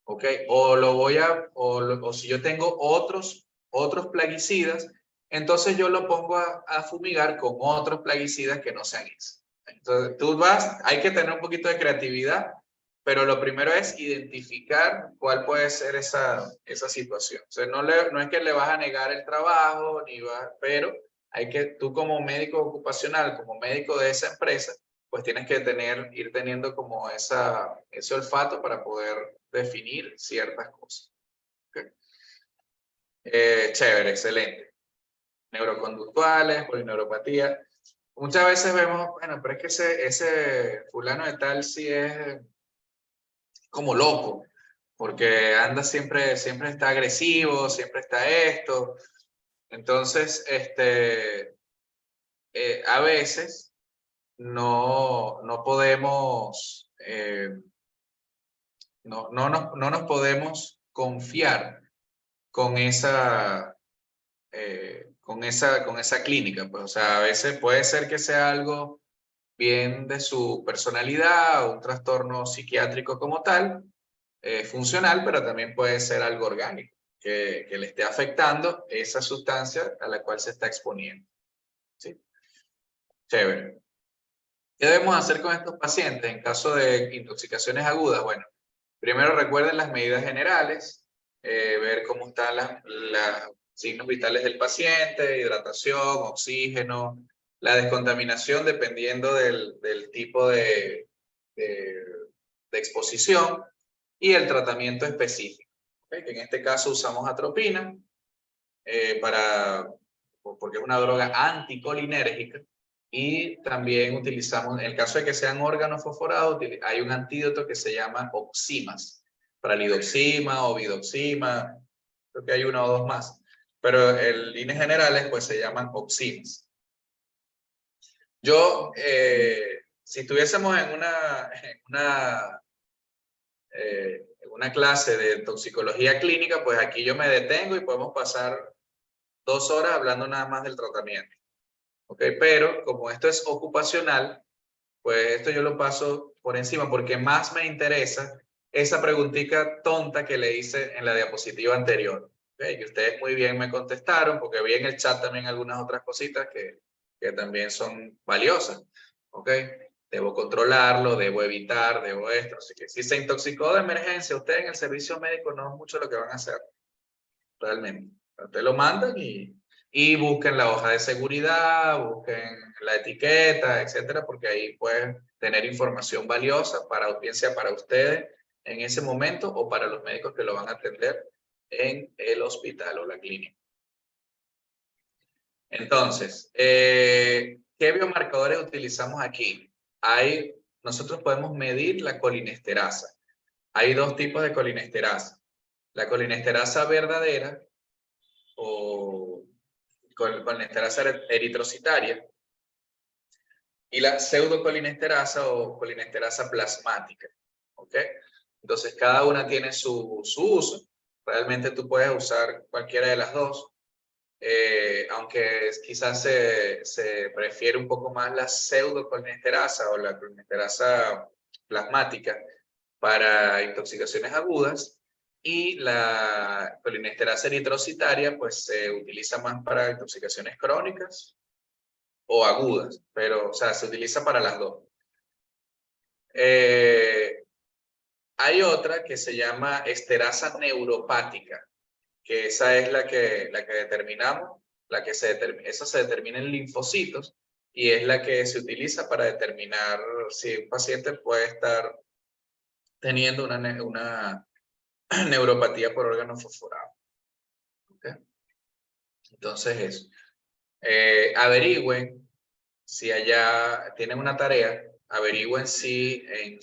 ¿Ok? O si yo tengo otros plaguicidas, entonces yo lo pongo a fumigar con otros plaguicidas que no sean esos. Entonces hay que tener un poquito de creatividad, pero lo primero es identificar cuál puede ser esa situación. O sea, no es que le vas a negar el trabajo, pero tú como médico ocupacional, como médico de esa empresa, pues tienes que ir teniendo como ese olfato para poder definir ciertas cosas. ¿Okay? Chévere, excelente. Neuroconductuales, polineuropatía. Muchas veces vemos, bueno, pero es que ese fulano de tal sí es como loco, porque anda siempre está agresivo, siempre está esto. Entonces, a veces no podemos No nos podemos confiar con esa clínica. Pues, o sea, a veces puede ser que sea algo bien de su personalidad o un trastorno psiquiátrico como tal, funcional, pero también puede ser algo orgánico, que le esté afectando esa sustancia a la cual se está exponiendo. ¿Sí? Chévere. ¿Qué debemos hacer con estos pacientes en caso de intoxicaciones agudas? Bueno, primero recuerden las medidas generales, ver cómo están los signos vitales del paciente, hidratación, oxígeno, la descontaminación dependiendo del tipo de exposición y el tratamiento específico. ¿Okay? Que en este caso usamos atropina porque es una droga anticolinérgica. Y también utilizamos, en el caso de que sean órganos fosforados, hay un antídoto que se llama oximas, para lidoxima o vidoxima, creo que hay uno o dos más, pero en líneas generales pues se llaman oximas. Yo, si estuviésemos en una clase de toxicología clínica, pues aquí yo me detengo y podemos pasar 2 horas hablando nada más del tratamiento. Okay, pero como esto es ocupacional, pues esto yo lo paso por encima porque más me interesa esa preguntita tonta que le hice en la diapositiva anterior. Okay, que ustedes muy bien me contestaron porque vi en el chat también algunas otras cositas que también son valiosas. Okay, debo controlarlo, debo evitar, debo esto. Así que si se intoxicó de emergencia, ustedes en el servicio médico no es mucho lo que van a hacer, realmente. Ustedes lo mandan y busquen la hoja de seguridad, busquen la etiqueta, etcétera, porque ahí pueden tener información valiosa para, bien sea para ustedes en ese momento o para los médicos que lo van a atender en el hospital o la clínica. Entonces, ¿qué biomarcadores utilizamos aquí? Nosotros podemos medir la colinesterasa. Hay 2 tipos de colinesterasa. La colinesterasa verdadera o colinesterasa eritrocitaria y la pseudocolinesterasa o colinesterasa plasmática. ¿Ok? Entonces, cada una tiene su uso. Realmente tú puedes usar cualquiera de las dos, aunque quizás se prefiere un poco más la pseudocolinesterasa o la colinesterasa plasmática para intoxicaciones agudas. Y la colinesterasa eritrocitaria pues se utiliza más para intoxicaciones crónicas o agudas, pero o sea, se utiliza para las dos. Hay otra que se llama esterasa neuropática, que esa es la que determinamos, esa se determina en linfocitos y es la que se utiliza para determinar si un paciente puede estar teniendo una neuropatía por órgano fosforado. ¿Okay? Entonces eso. Averigüen si allá tienen una tarea, averigüen si en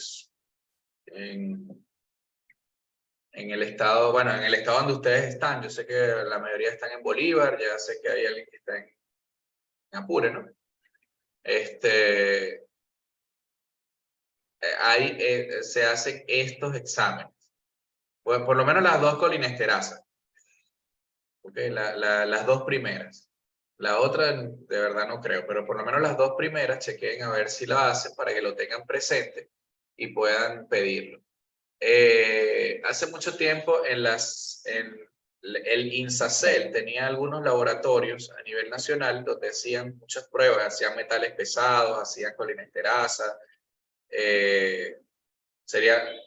el estado, bueno, en el estado donde ustedes están, yo sé que la mayoría están en Bolívar, ya sé que hay alguien que está en Apure, ¿no? Se hacen estos exámenes. Pues por lo menos las 2 colinesterasas. Okay, las 2 primeras. La otra, de verdad no creo, pero por lo menos las 2 primeras, chequen a ver si la hacen para que lo tengan presente y puedan pedirlo. Hace mucho tiempo el INSACEL tenía algunos laboratorios a nivel nacional donde hacían muchas pruebas, hacían metales pesados, hacían colinesterasa.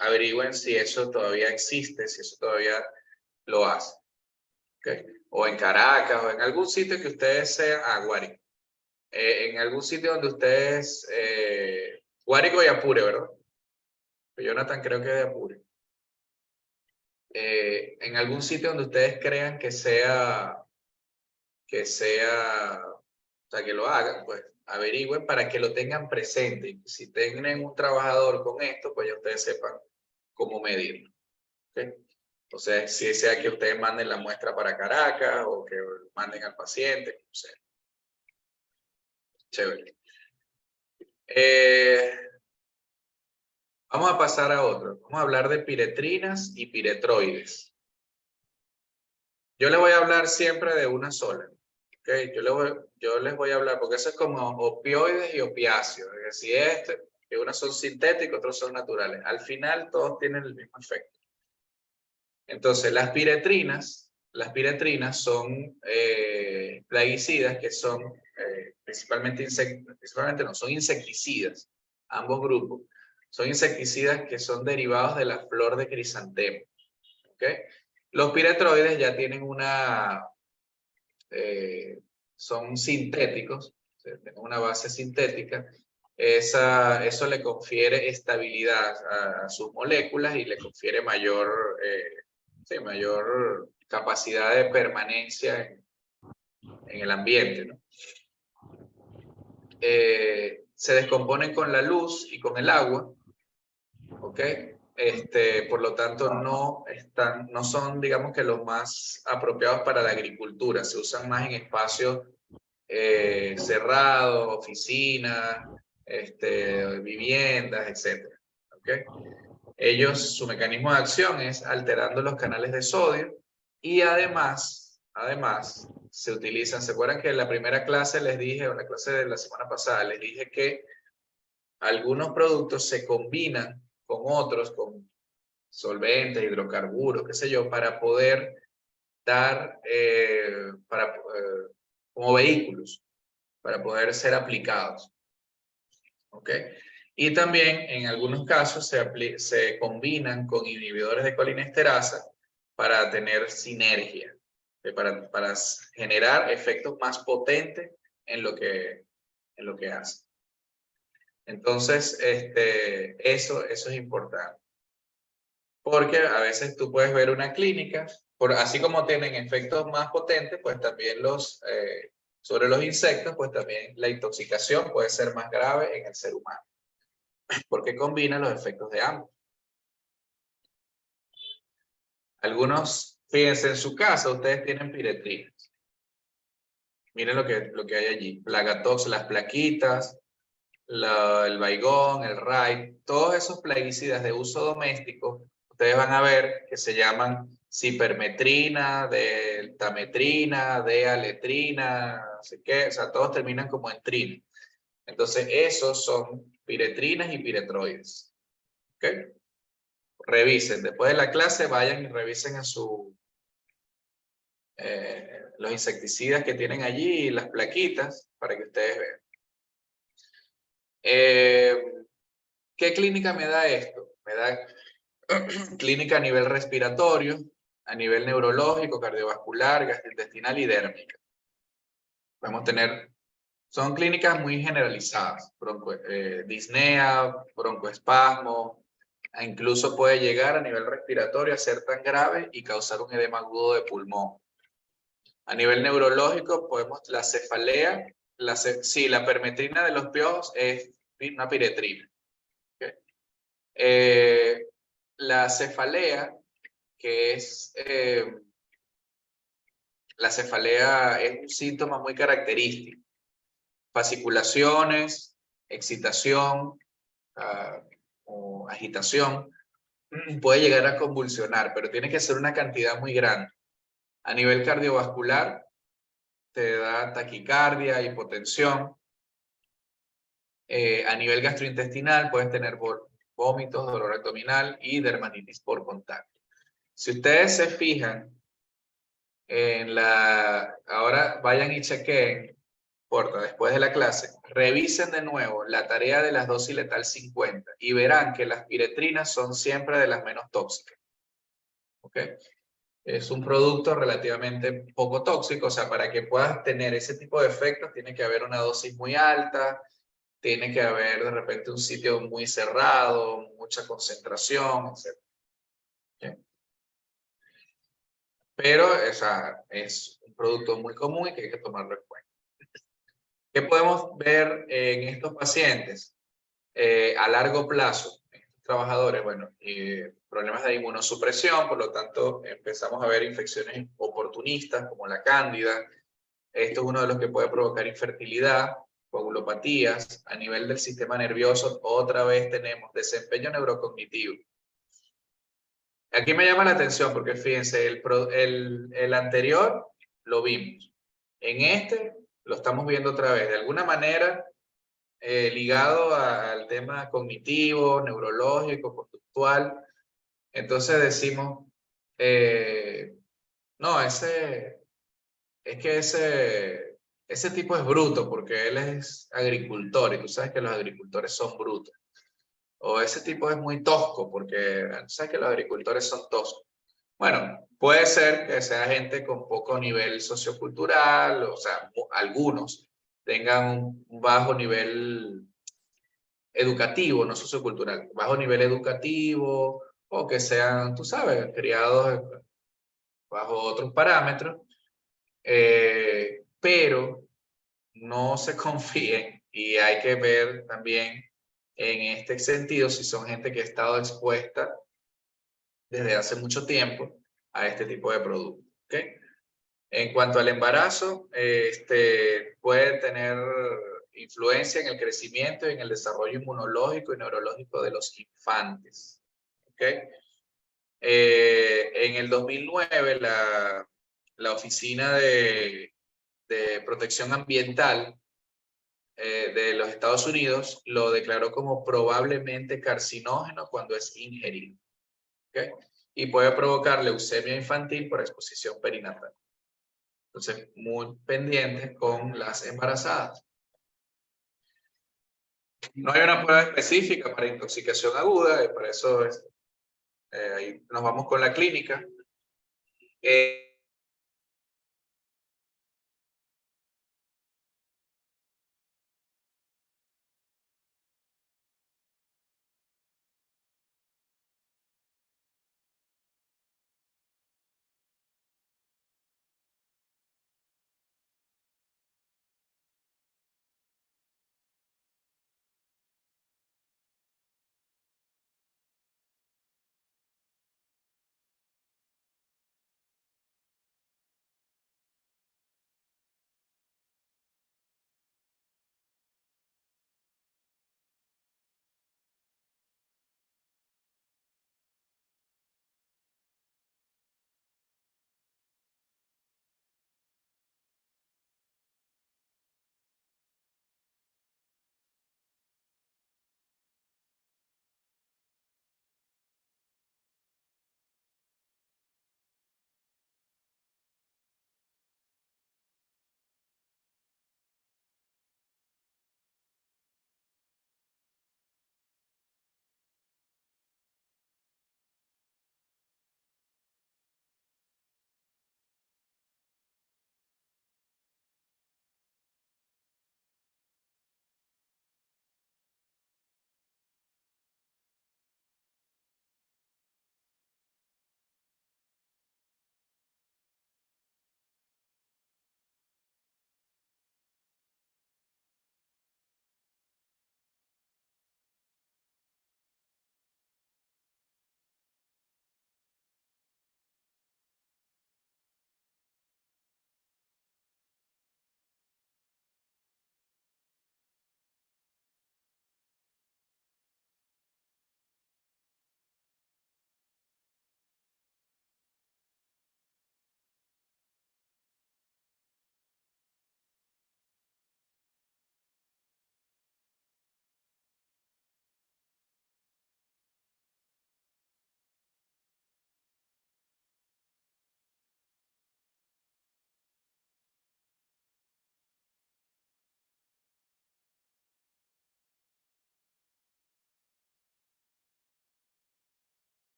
Averigüen si eso todavía existe, si eso todavía lo hace. Okay. O en Caracas, o en algún sitio que ustedes sean, Guárico. En algún sitio donde ustedes, Guárico y Apure, ¿verdad? Jonathan creo que es de Apure. En algún sitio donde ustedes crean que sea, o sea, que lo hagan, pues averigüen para que lo tengan presente. Y si tienen un trabajador con esto, pues ya ustedes sepan cómo medirlo. ¿Okay? Entonces, si sea que ustedes manden la muestra para Caracas o que manden al paciente, no sé. Chévere. Vamos a pasar a otro. Vamos a hablar de piretrinas y piretroides. Yo les voy a hablar siempre de una sola. ¿Okay? Yo les voy a hablar, porque eso es como opioides y opiáceos. Es decir, que unos son sintéticos, otros son naturales. Al final todos tienen el mismo efecto. Entonces, las piretrinas son plaguicidas que son principalmente no, son insecticidas. Ambos grupos son insecticidas que son derivados de la flor de crisantemo. ¿Okay? Los piretroides ya tienen son sintéticos, tienen una base sintética. Eso le confiere estabilidad a sus moléculas y le confiere mayor capacidad de permanencia en el ambiente, ¿no? Se descomponen con la luz y con el agua, ¿ok? Por lo tanto, no son, digamos que los más apropiados para la agricultura. Se usan más en espacios cerrados, oficinas, viviendas, etc. ¿Ok? Su mecanismo de acción es alterando los canales de sodio y además se utilizan. ¿Se acuerdan que en la primera clase les dije, o en la clase de la semana pasada, les dije que algunos productos se combinan con otros, con solventes, hidrocarburos, qué sé yo, para poder dar, como vehículos, para poder ser aplicados? ¿Ok? Y también en algunos casos se combinan con inhibidores de colinesterasa para tener sinergia, para generar efectos más potentes en lo que hace. Entonces, eso es importante. Porque a veces tú puedes ver una clínica, así como tienen efectos más potentes, pues también sobre los insectos, pues también la intoxicación puede ser más grave en el ser humano. Porque combina los efectos de ambos. Algunos, fíjense, en su casa ustedes tienen piretrinas. Miren lo que hay allí. Plagatox, las plaquitas, el baigón, el raid, todos esos plaguicidas de uso doméstico, ustedes van a ver que se llaman cipermetrina, deltametrina, dealetrina, no sé qué, o sea, todos terminan como en trina. Entonces, esos son piretrinas y piretroides. ¿Ok? Revisen, después de la clase vayan y revisen en los insecticidas que tienen allí y las plaquitas para que ustedes vean. ¿Qué clínica me da esto? Me da clínica a nivel respiratorio, a nivel neurológico, cardiovascular, gastrointestinal y dérmica. Podemos tener, son clínicas muy generalizadas, disnea, broncoespasmo, incluso puede llegar a nivel respiratorio a ser tan grave y causar un edema agudo de pulmón. A nivel neurológico podemos la cefalea, la permetrina de los piojos es una piretrina. ¿Okay? La cefalea, que es la cefalea es un síntoma muy característico. Fasciculaciones, excitación o agitación, puede llegar a convulsionar, pero tiene que ser una cantidad muy grande. A nivel cardiovascular, te da taquicardia, hipotensión. A nivel gastrointestinal, puedes tener vómitos, dolor abdominal y dermatitis por contacto. Si ustedes se fijan, ahora vayan y chequen, después de la clase, revisen de nuevo la tarea de las dosis letal 50 y verán que las piretrinas son siempre de las menos tóxicas. ¿Ok? Es un producto relativamente poco tóxico, o sea, para que puedas tener ese tipo de efectos tiene que haber una dosis muy alta, tiene que haber de repente un sitio muy cerrado, mucha concentración, etc. ¿Okay? Pero es un producto muy común y que hay que tomarlo en cuenta. ¿Qué podemos ver en estos pacientes? A largo plazo, en estos trabajadores, bueno, problemas de inmunosupresión, por lo tanto empezamos a ver infecciones oportunistas como la cándida. Esto es uno de los que puede provocar infertilidad. coagulopatías, a nivel del sistema nervioso, otra vez tenemos desempeño neurocognitivo. Aquí me llama la atención porque fíjense, el anterior lo vimos. En este lo estamos viendo otra vez. De alguna manera, ligado al tema cognitivo, neurológico, conductual. Entonces decimos, no, es que ese tipo es bruto porque él es agricultor y tú sabes que los agricultores son brutos. O ese tipo es muy tosco porque sabes que los agricultores son toscos. Bueno, puede ser que sea gente con poco nivel sociocultural, o sea, algunos tengan un bajo nivel educativo, no sociocultural, bajo nivel educativo, o que sean, tú sabes, criados bajo otros parámetros, pero no se confíen y hay que ver también en este sentido si son gente que ha estado expuesta desde hace mucho tiempo a este tipo de productos. ¿Okay? En cuanto al embarazo, puede tener influencia en el crecimiento y en el desarrollo inmunológico y neurológico de los infantes. ¿Okay? En el 2009, la Oficina de Protección Ambiental de los Estados Unidos lo declaró como probablemente carcinógeno cuando es ingerido. ¿Okay? Y puede provocar leucemia infantil por exposición perinatal. Entonces, muy pendientes con las embarazadas. No hay una prueba específica para intoxicación aguda, y para eso ahí nos vamos con la clínica.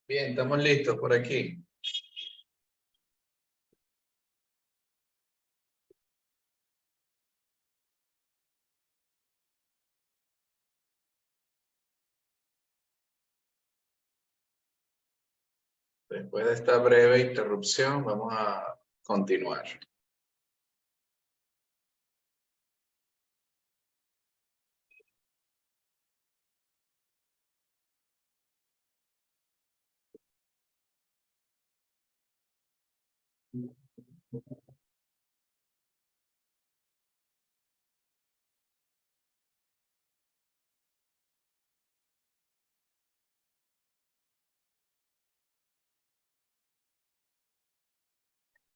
Bien, estamos listos por aquí. Después de esta breve interrupción, vamos a continuar.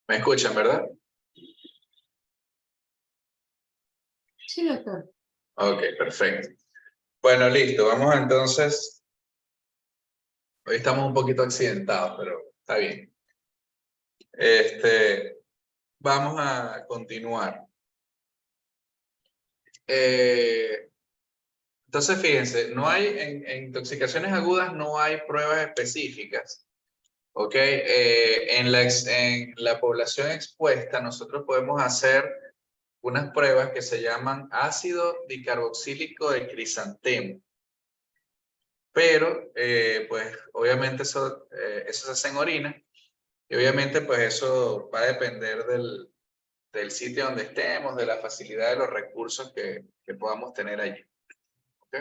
¿Me escuchan, verdad? Sí, doctor. Ok, perfecto. Bueno, listo. Vamos entonces. Hoy estamos un poquito accidentados, pero está bien. Vamos a continuar. Entonces, fíjense, no hay, en intoxicaciones agudas no hay pruebas específicas. ¿Ok? En la población expuesta, nosotros podemos hacer unas pruebas que se llaman ácido dicarboxílico de crisantemo. Pero, pues, obviamente eso se hace en orina. Y obviamente, pues, eso va a depender del sitio donde estemos, de la facilidad de los recursos que podamos tener allí. ¿Ok?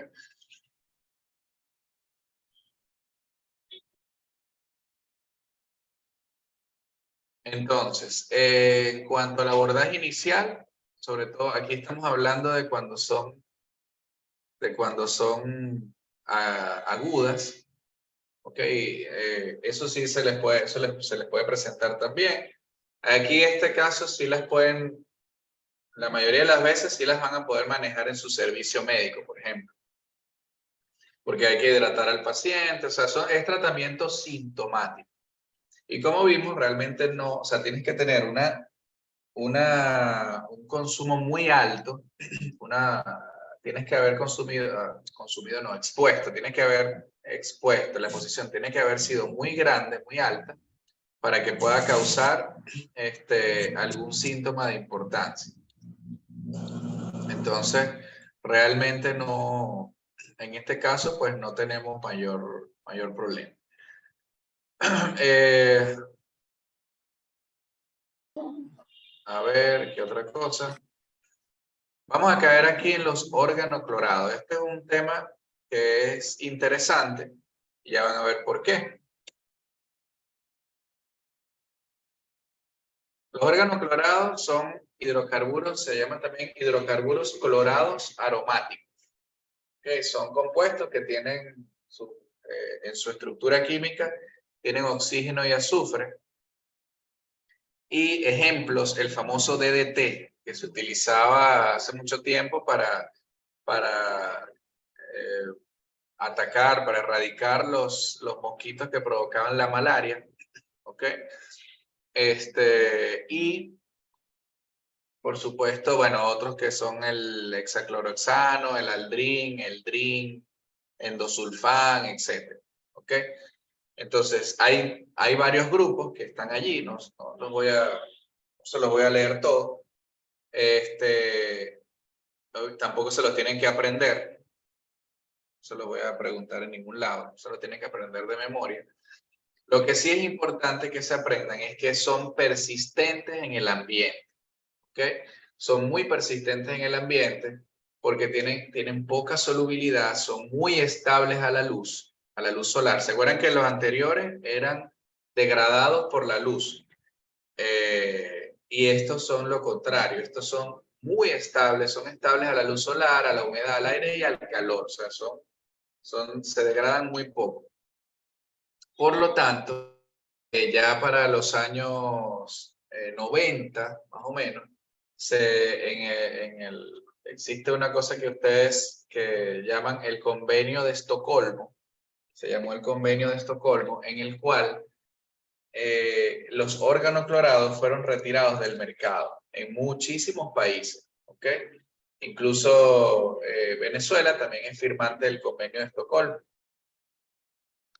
Entonces, en cuanto al abordaje inicial, sobre todo aquí estamos hablando de cuando son agudas, ¿ok? Eso sí se les puede presentar también. Aquí en este caso sí las pueden, la mayoría de las veces sí las van a poder manejar en su servicio médico, por ejemplo. Porque hay que hidratar al paciente, o sea, es tratamiento sintomático. Y como vimos, realmente no, o sea, tienes que tener un consumo muy alto, tienes que haber expuesto, tienes que haber expuesto, la exposición tiene que haber sido muy grande, muy alta, para que pueda causar algún síntoma de importancia. Entonces, realmente no, en este caso, pues no tenemos mayor problema. A ver, ¿qué otra cosa? Vamos a caer aquí en los órganos clorados. Este es un tema que es interesante y ya van a ver por qué. Los órganos clorados son hidrocarburos, se llaman también hidrocarburos clorados aromáticos. Que son compuestos que tienen en su estructura química, tienen oxígeno y azufre. Y ejemplos, el famoso DDT, que se utilizaba hace mucho tiempo para atacar, para erradicar los mosquitos que provocaban la malaria. ¿Ok? Y por supuesto, bueno, otros que son el hexacloroxano, el aldrin, el drin, endosulfán, etc. ¿Ok? Entonces, hay varios grupos que están allí, no se los voy a leer todos. Tampoco se los tienen que aprender. No se los voy a preguntar en ningún lado, se los tienen que aprender de memoria. Lo que sí es importante que se aprendan es que son persistentes en el ambiente. ¿Ok? Son muy persistentes en el ambiente porque tienen poca solubilidad, son muy estables a la luz solar. ¿Se acuerdan que los anteriores eran degradados por la luz? Y estos son lo contrario, estos son muy estables, son estables a la luz solar, a la humedad, al aire y al calor. O sea, se degradan muy poco. Por lo tanto, ya para los años 90, más o menos, existe una cosa que ustedes que llaman el Convenio de Estocolmo. Se llamó el Convenio de Estocolmo, en el cual los órganos clorados fueron retirados del mercado en muchísimos países. ¿Ok? Incluso Venezuela también es firmante del Convenio de Estocolmo.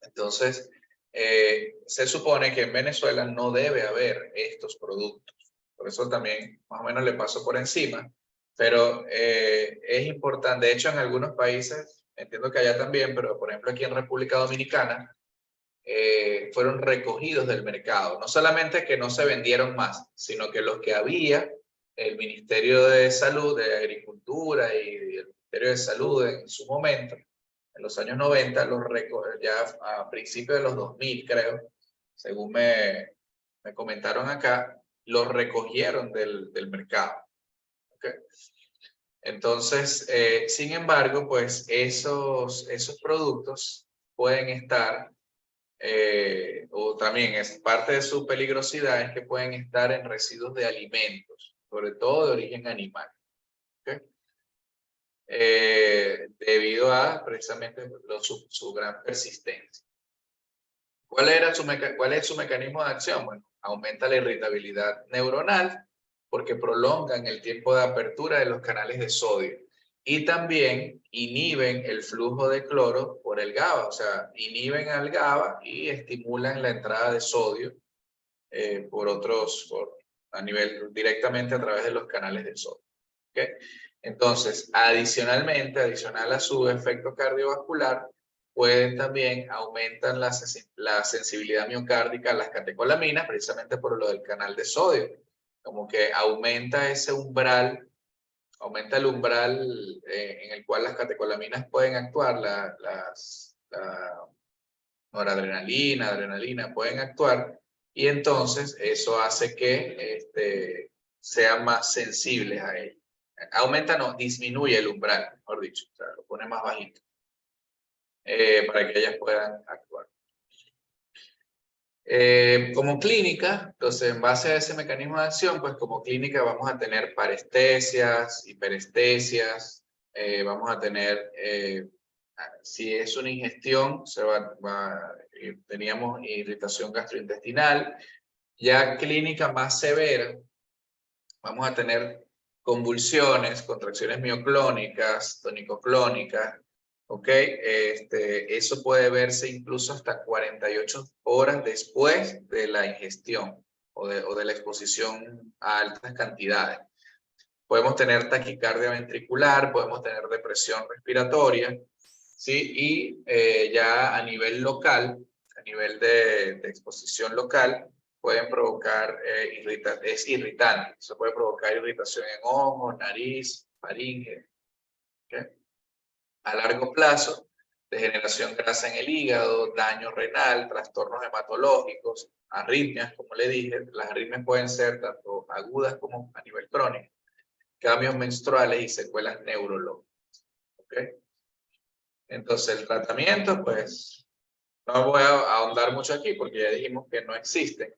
Entonces, se supone que en Venezuela no debe haber estos productos. Por eso también más o menos le paso por encima. Pero es importante, de hecho en algunos países, entiendo que allá también, pero por ejemplo aquí en República Dominicana, fueron recogidos del mercado. No solamente que no se vendieron más, sino que los que había, el Ministerio de Salud, de Agricultura y el Ministerio de Salud en su momento, en los años 90, ya a principios de los 2000 creo, según me comentaron acá, los recogieron del mercado. ¿Okay? Entonces, sin embargo, pues esos productos pueden estar, o también es parte de su peligrosidad, es que pueden estar en residuos de alimentos, sobre todo de origen animal. ¿Okay? Debido a precisamente su gran persistencia. ¿Cuál es su mecanismo de acción? Bueno, aumenta la irritabilidad neuronal porque prolongan el tiempo de apertura de los canales de sodio y también inhiben el flujo de cloro por el GABA, o sea, inhiben al GABA y estimulan la entrada de sodio directamente a través de los canales de sodio. ¿Okay? Entonces, adicional a su efecto cardiovascular, pueden también aumentar la sensibilidad miocárdica a las catecolaminas, precisamente por lo del canal de sodio. Como que aumenta ese umbral, aumenta el umbral en el cual las catecolaminas pueden actuar, la noradrenalina, adrenalina pueden actuar, y entonces eso hace que sean más sensibles a ello. Aumenta, no, disminuye el umbral, mejor dicho, o sea, lo pone más bajito, para que ellas puedan actuar. Como clínica, entonces en base a ese mecanismo de acción, pues como clínica vamos a tener parestesias, hiperestesias, vamos a tener, si es una ingestión, teníamos irritación gastrointestinal. Ya clínica más severa, vamos a tener convulsiones, contracciones mioclónicas, tonicoclónicas, ¿ok? Eso puede verse incluso hasta 48 horas después de la ingestión o de la exposición a altas cantidades. Podemos tener taquicardia ventricular, podemos tener depresión respiratoria, ¿sí? Y ya a nivel local, a nivel de exposición local, pueden provocar, es irritante. Eso puede provocar irritación en ojos, nariz, faringe. ¿Okay? A largo plazo, degeneración grasa en el hígado, daño renal, trastornos hematológicos, arritmias, como le dije. Las arritmias pueden ser tanto agudas como a nivel crónico. Cambios menstruales y secuelas neurológicas. ¿Okay? Entonces, el tratamiento, pues, no voy a ahondar mucho aquí porque ya dijimos que no existen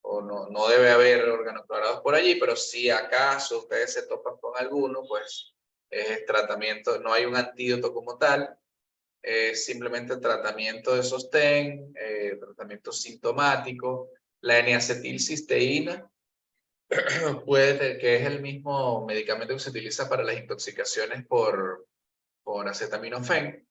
o no debe haber órganos clorados por allí, pero si acaso ustedes se topan con alguno, pues es tratamiento, no hay un antídoto como tal, es simplemente tratamiento de sostén, tratamiento sintomático. La N-acetilcisteína, que es el mismo medicamento que se utiliza para las intoxicaciones por acetaminofén,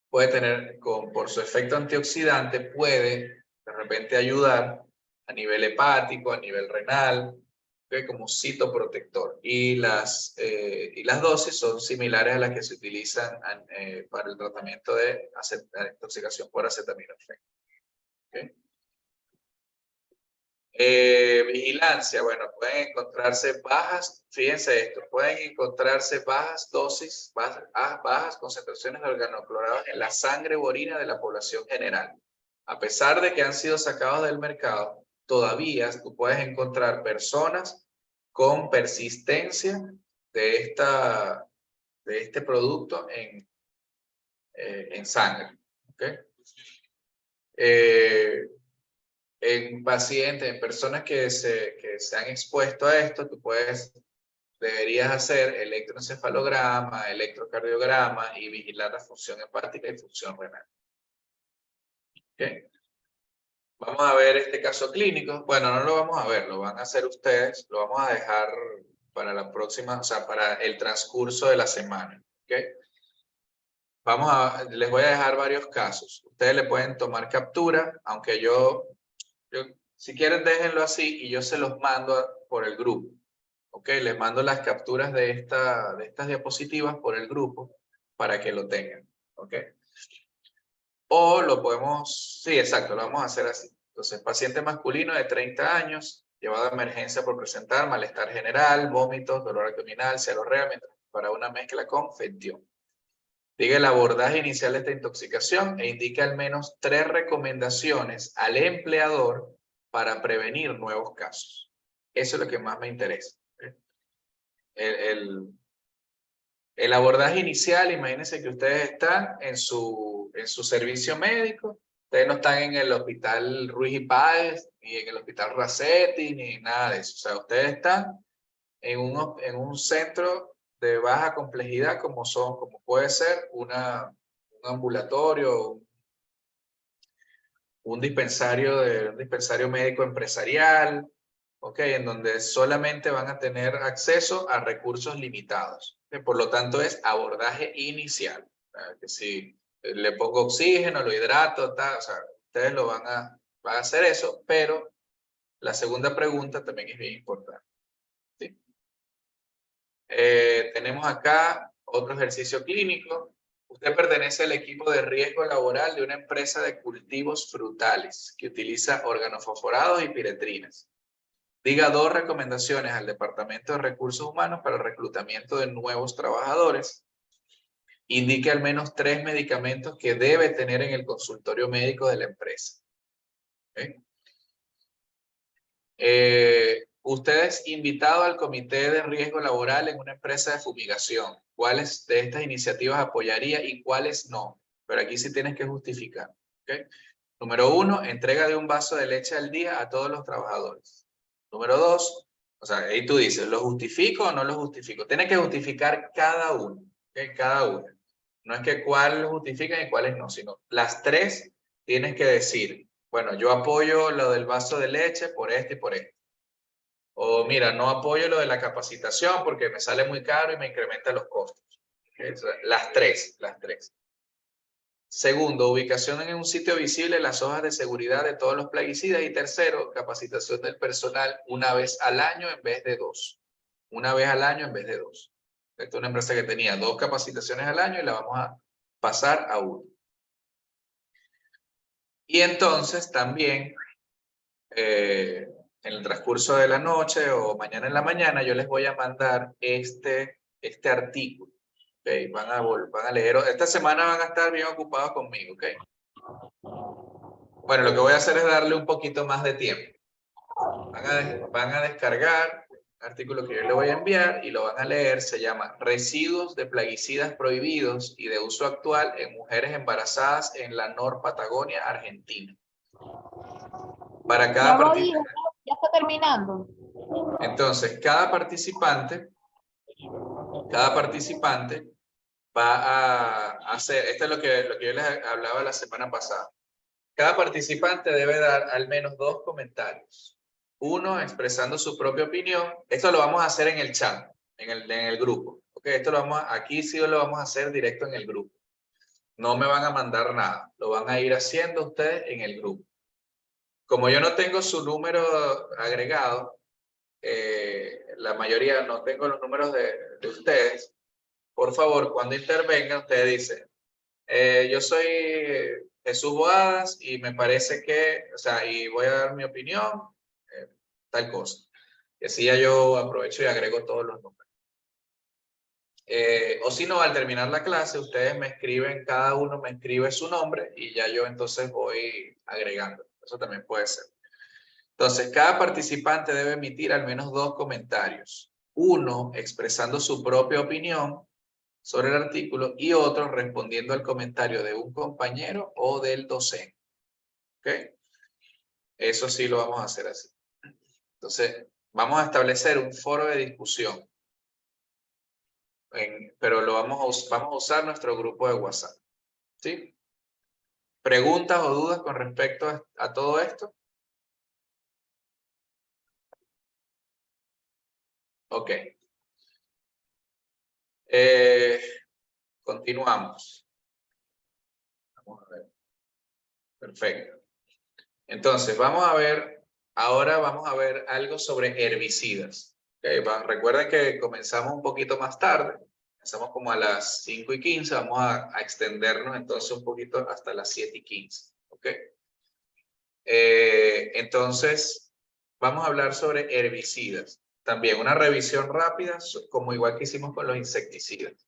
puede tener, por su efecto antioxidante, puede de repente ayudar a nivel hepático, a nivel renal, ¿okay? Como citoprotector. Y las dosis son similares a las que se utilizan para el tratamiento de intoxicación por acetaminofén. ¿Okay? Vigilancia, bueno, pueden encontrarse bajas, fíjense esto, pueden encontrarse bajas dosis, bajas concentraciones de organoclorados en la sangre u orina de la población general. A pesar de que han sido sacados del mercado, todavía tú puedes encontrar personas con persistencia de este producto en sangre. ¿Okay? En pacientes, en personas que se han expuesto a esto, deberías hacer electroencefalograma, electrocardiograma y vigilar la función hepática y función renal. ¿Okay? Vamos a ver este caso clínico. Bueno, no lo vamos a ver, lo van a hacer ustedes, lo vamos a dejar para la próxima, o sea, para el transcurso de la semana. ¿Okay? les voy a dejar varios casos. Ustedes le pueden tomar captura, aunque si quieren déjenlo así y yo se los mando por el grupo. Ok, les mando las capturas de estas diapositivas por el grupo para que lo tengan. Ok. O lo podemos, sí, exacto, lo vamos a hacer así. Entonces, paciente masculino de 30 años, llevado a emergencia por presentar malestar general, vómitos, dolor abdominal, cialorrea, para una mezcla con fentión. Diga el abordaje inicial de esta intoxicación e indica al menos 3 recomendaciones al empleador para prevenir nuevos casos. Eso es lo que más me interesa. El abordaje inicial, imagínense que ustedes están en su servicio médico, ustedes no están en el hospital Ruiz y Páez, ni en el hospital Racetti, ni nada de eso. O sea, ustedes están en un centro de baja complejidad como puede ser un ambulatorio, un dispensario médico empresarial, ¿okay? En donde solamente van a tener acceso a recursos limitados. Por lo tanto, es abordaje inicial. Que si le pongo oxígeno, lo hidrato, o sea, ustedes van a hacer eso, pero la segunda pregunta también es bien importante. ¿Sí? Tenemos acá otro ejercicio clínico. Usted pertenece al equipo de riesgo laboral de una empresa de cultivos frutales que utiliza organofosforados y piretrinas. Diga 2 recomendaciones al Departamento de Recursos Humanos para el reclutamiento de nuevos trabajadores. Indique al menos 3 medicamentos que debe tener en el consultorio médico de la empresa. ¿Okay? Usted es invitado al Comité de Riesgo Laboral en una empresa de fumigación. ¿Cuáles de estas iniciativas apoyaría y cuáles no? Pero aquí sí tienes que justificar. ¿Okay? Número 1, entrega de un vaso de leche al día a todos los trabajadores. Número 2, o sea, ahí tú dices, ¿lo justifico o no lo justifico? Tienes que justificar cada uno. ¿Okay? Cada uno. No es que cuál lo justifican y cuáles no, sino las 3 tienes que decir, bueno, yo apoyo lo del vaso de leche por esto y por esto. O mira, no apoyo lo de la capacitación porque me sale muy caro y me incrementa los costos. Las 3. Segundo, ubicación en un sitio visible las hojas de seguridad de todos los plaguicidas. Y tercero, capacitación del personal una vez al año en vez de 2. Una vez al año en vez de 2. Esta es una empresa que tenía 2 capacitaciones al año y la vamos a pasar a 1. Y entonces también, en el transcurso de la noche o mañana en la mañana, yo les voy a mandar este artículo. ¿Okay? Van a leer. Esta semana van a estar bien ocupados conmigo. ¿Okay? Bueno, lo que voy a hacer es darle un poquito más de tiempo. Van a descargar el artículo que yo le voy a enviar y lo van a leer. Se llama Residuos de plaguicidas prohibidos y de uso actual en mujeres embarazadas en la Patagonia, Argentina. Para cada participante. Ya está terminando. Entonces, cada participante va a hacer, esto es lo que yo les hablaba la semana pasada. Cada participante debe dar al menos 2 comentarios. Uno expresando su propia opinión. Esto lo vamos a hacer en el chat, en el grupo. Okay, aquí sí lo vamos a hacer directo en el grupo. No me van a mandar nada. Lo van a ir haciendo ustedes en el grupo. Como yo no tengo su número agregado, la mayoría no tengo los números de ustedes. Por favor, cuando intervengan, ustedes dicen, yo soy Jesús Boadas y me parece que, o sea, y voy a dar mi opinión, tal cosa. Y así ya yo aprovecho y agrego todos los números. O si no, al terminar la clase, ustedes me escriben, cada uno me escribe su nombre y ya yo entonces voy agregando. Eso también puede ser. Entonces, cada participante debe emitir al menos 2 comentarios. Uno expresando su propia opinión sobre el artículo y otro respondiendo al comentario de un compañero o del docente. ¿Ok? Eso sí lo vamos a hacer así. Entonces, vamos a establecer un foro de discusión. Pero vamos a usar nuestro grupo de WhatsApp. ¿Sí? ¿Preguntas o dudas con respecto a todo esto? Ok. Continuamos. Vamos a ver. Perfecto. Entonces, ahora vamos a ver algo sobre herbicidas. Okay, recuerden que comenzamos un poquito más tarde, comenzamos como a las 5:15, vamos a extendernos entonces un poquito hasta las 7:15. Okay. Entonces, vamos a hablar sobre herbicidas. También una revisión rápida, como igual que hicimos con los insecticidas.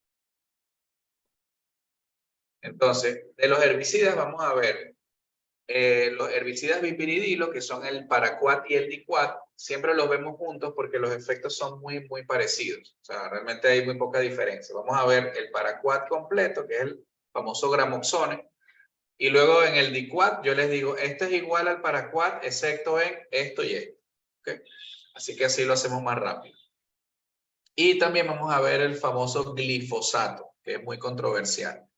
Entonces, de los herbicidas vamos a ver los herbicidas bipiridilos, que son el paraquat y el diquat. Siempre los vemos juntos porque los efectos son muy parecidos. O sea, realmente hay muy poca diferencia. Vamos a ver el paraquat completo, que es el famoso gramoxone. Y luego en el diquat yo les digo, este es igual al paraquat, excepto en esto y esto. ¿Okay? Así que así lo hacemos más rápido. Y también vamos a ver el famoso glifosato, que es muy controversial.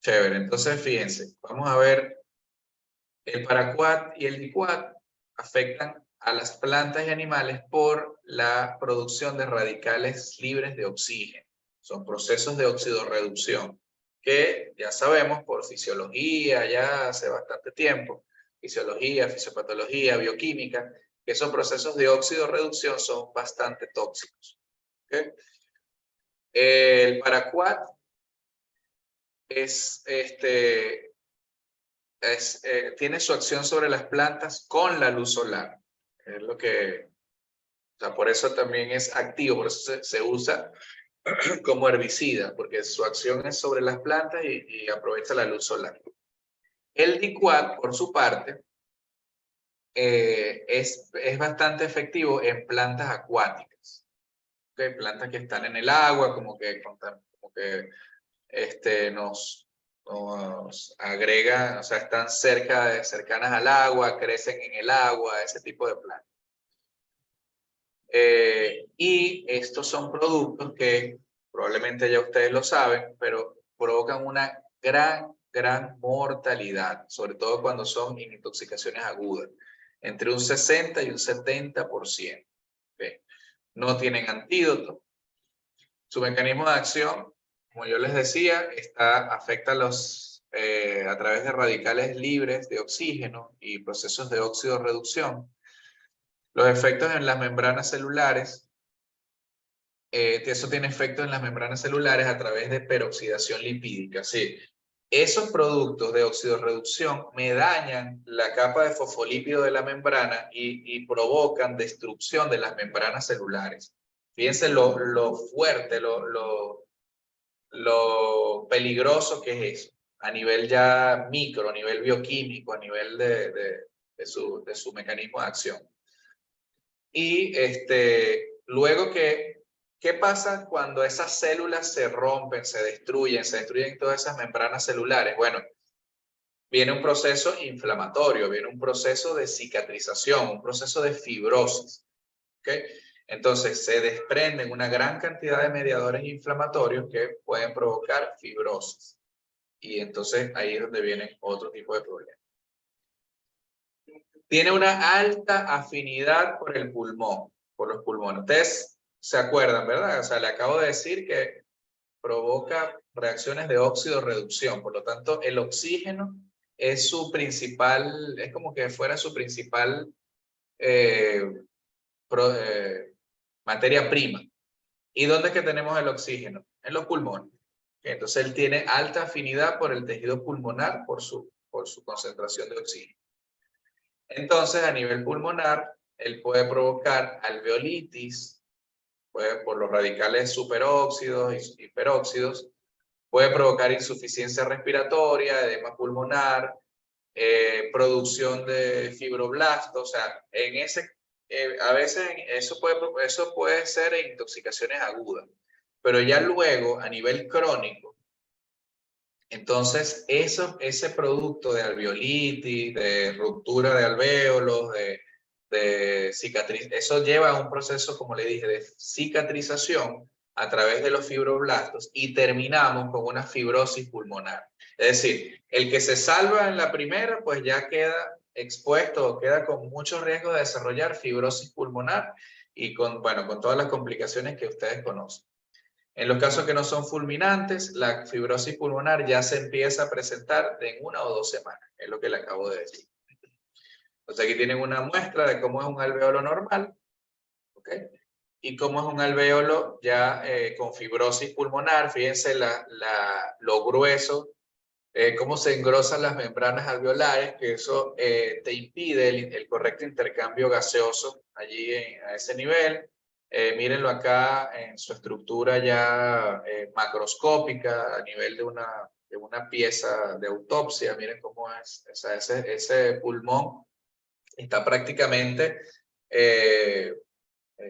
Chévere, entonces fíjense, vamos a ver el paraquat y el diquat afectan a las plantas y animales por la producción de radicales libres de oxígeno. Son procesos de oxidorreducción que ya sabemos por fisiología, ya hace bastante tiempo, fisiología, fisiopatología, bioquímica, que esos procesos de oxidorreducción son bastante tóxicos. ¿Okay? El paraquat tiene su acción sobre las plantas con la luz solar. Es lo que, o sea, por eso también es activo, por eso se usa como herbicida, porque su acción es sobre las plantas y aprovecha la luz solar. El diquat, por su parte, es bastante efectivo en plantas acuáticas. ¿Okay? Plantas que están en el agua, como que nos agregan, o sea, están cercanas al agua, crecen en el agua, ese tipo de plantas. Y estos son productos que probablemente ya ustedes lo saben, pero provocan una gran mortalidad, sobre todo cuando son intoxicaciones agudas, entre un 60 y un 70%. ¿Okay? No tienen antídoto. Su mecanismo de acción, como yo les decía, afecta a través de radicales libres de oxígeno y procesos de oxidorreducción. Los efectos en las membranas celulares, eso tiene efectos en las membranas celulares a través de peroxidación lipídica. Sí, esos productos de oxidorreducción me dañan la capa de fosfolípido de la membrana y provocan destrucción de las membranas celulares. Fíjense lo fuerte, lo peligroso que es eso, a nivel ya micro, a nivel bioquímico, a nivel de su mecanismo de acción. Y luego ¿qué pasa cuando esas células se rompen, se destruyen todas esas membranas celulares? Bueno, viene un proceso inflamatorio, viene un proceso de cicatrización, un proceso de fibrosis. ¿Okay? Entonces se desprenden una gran cantidad de mediadores inflamatorios que pueden provocar fibrosis. Y entonces ahí es donde viene otro tipo de problemas. Tiene una alta afinidad por el pulmón, por los pulmones. Ustedes se acuerdan, ¿verdad? O sea, le acabo de decir que provoca reacciones de óxido-reducción. Por lo tanto, el oxígeno es su principal, es como que fuera su principal materia prima. ¿Y dónde es que tenemos el oxígeno? En los pulmones. Entonces, él tiene alta afinidad por el tejido pulmonar por su concentración de oxígeno. Entonces, a nivel pulmonar, él puede provocar alveolitis, por los radicales superóxidos y hiperóxidos, puede provocar insuficiencia respiratoria, edema pulmonar, producción de fibroblastos, o sea, a veces eso puede ser en intoxicaciones agudas, pero ya luego, a nivel crónico, entonces ese producto de alveolitis, de ruptura de alvéolos, de cicatriz, eso lleva a un proceso, como le dije, de cicatrización a través de los fibroblastos y terminamos con una fibrosis pulmonar. Es decir, el que se salva en la primera, pues ya queda expuesto, queda con mucho riesgo de desarrollar fibrosis pulmonar y con todas las complicaciones que ustedes conocen. En los casos que no son fulminantes, la fibrosis pulmonar ya se empieza a presentar en 1 o 2 semanas, es lo que le acabo de decir. Entonces aquí tienen una muestra de cómo es un alveolo normal, ¿ok? Y cómo es un alveolo ya con fibrosis pulmonar. Fíjense lo grueso, cómo se engrosan las membranas alveolares, que eso te impide el correcto intercambio gaseoso allí a ese nivel. Mírenlo acá en su estructura ya macroscópica a nivel de una pieza de autopsia. Miren cómo es, o sea, ese pulmón está prácticamente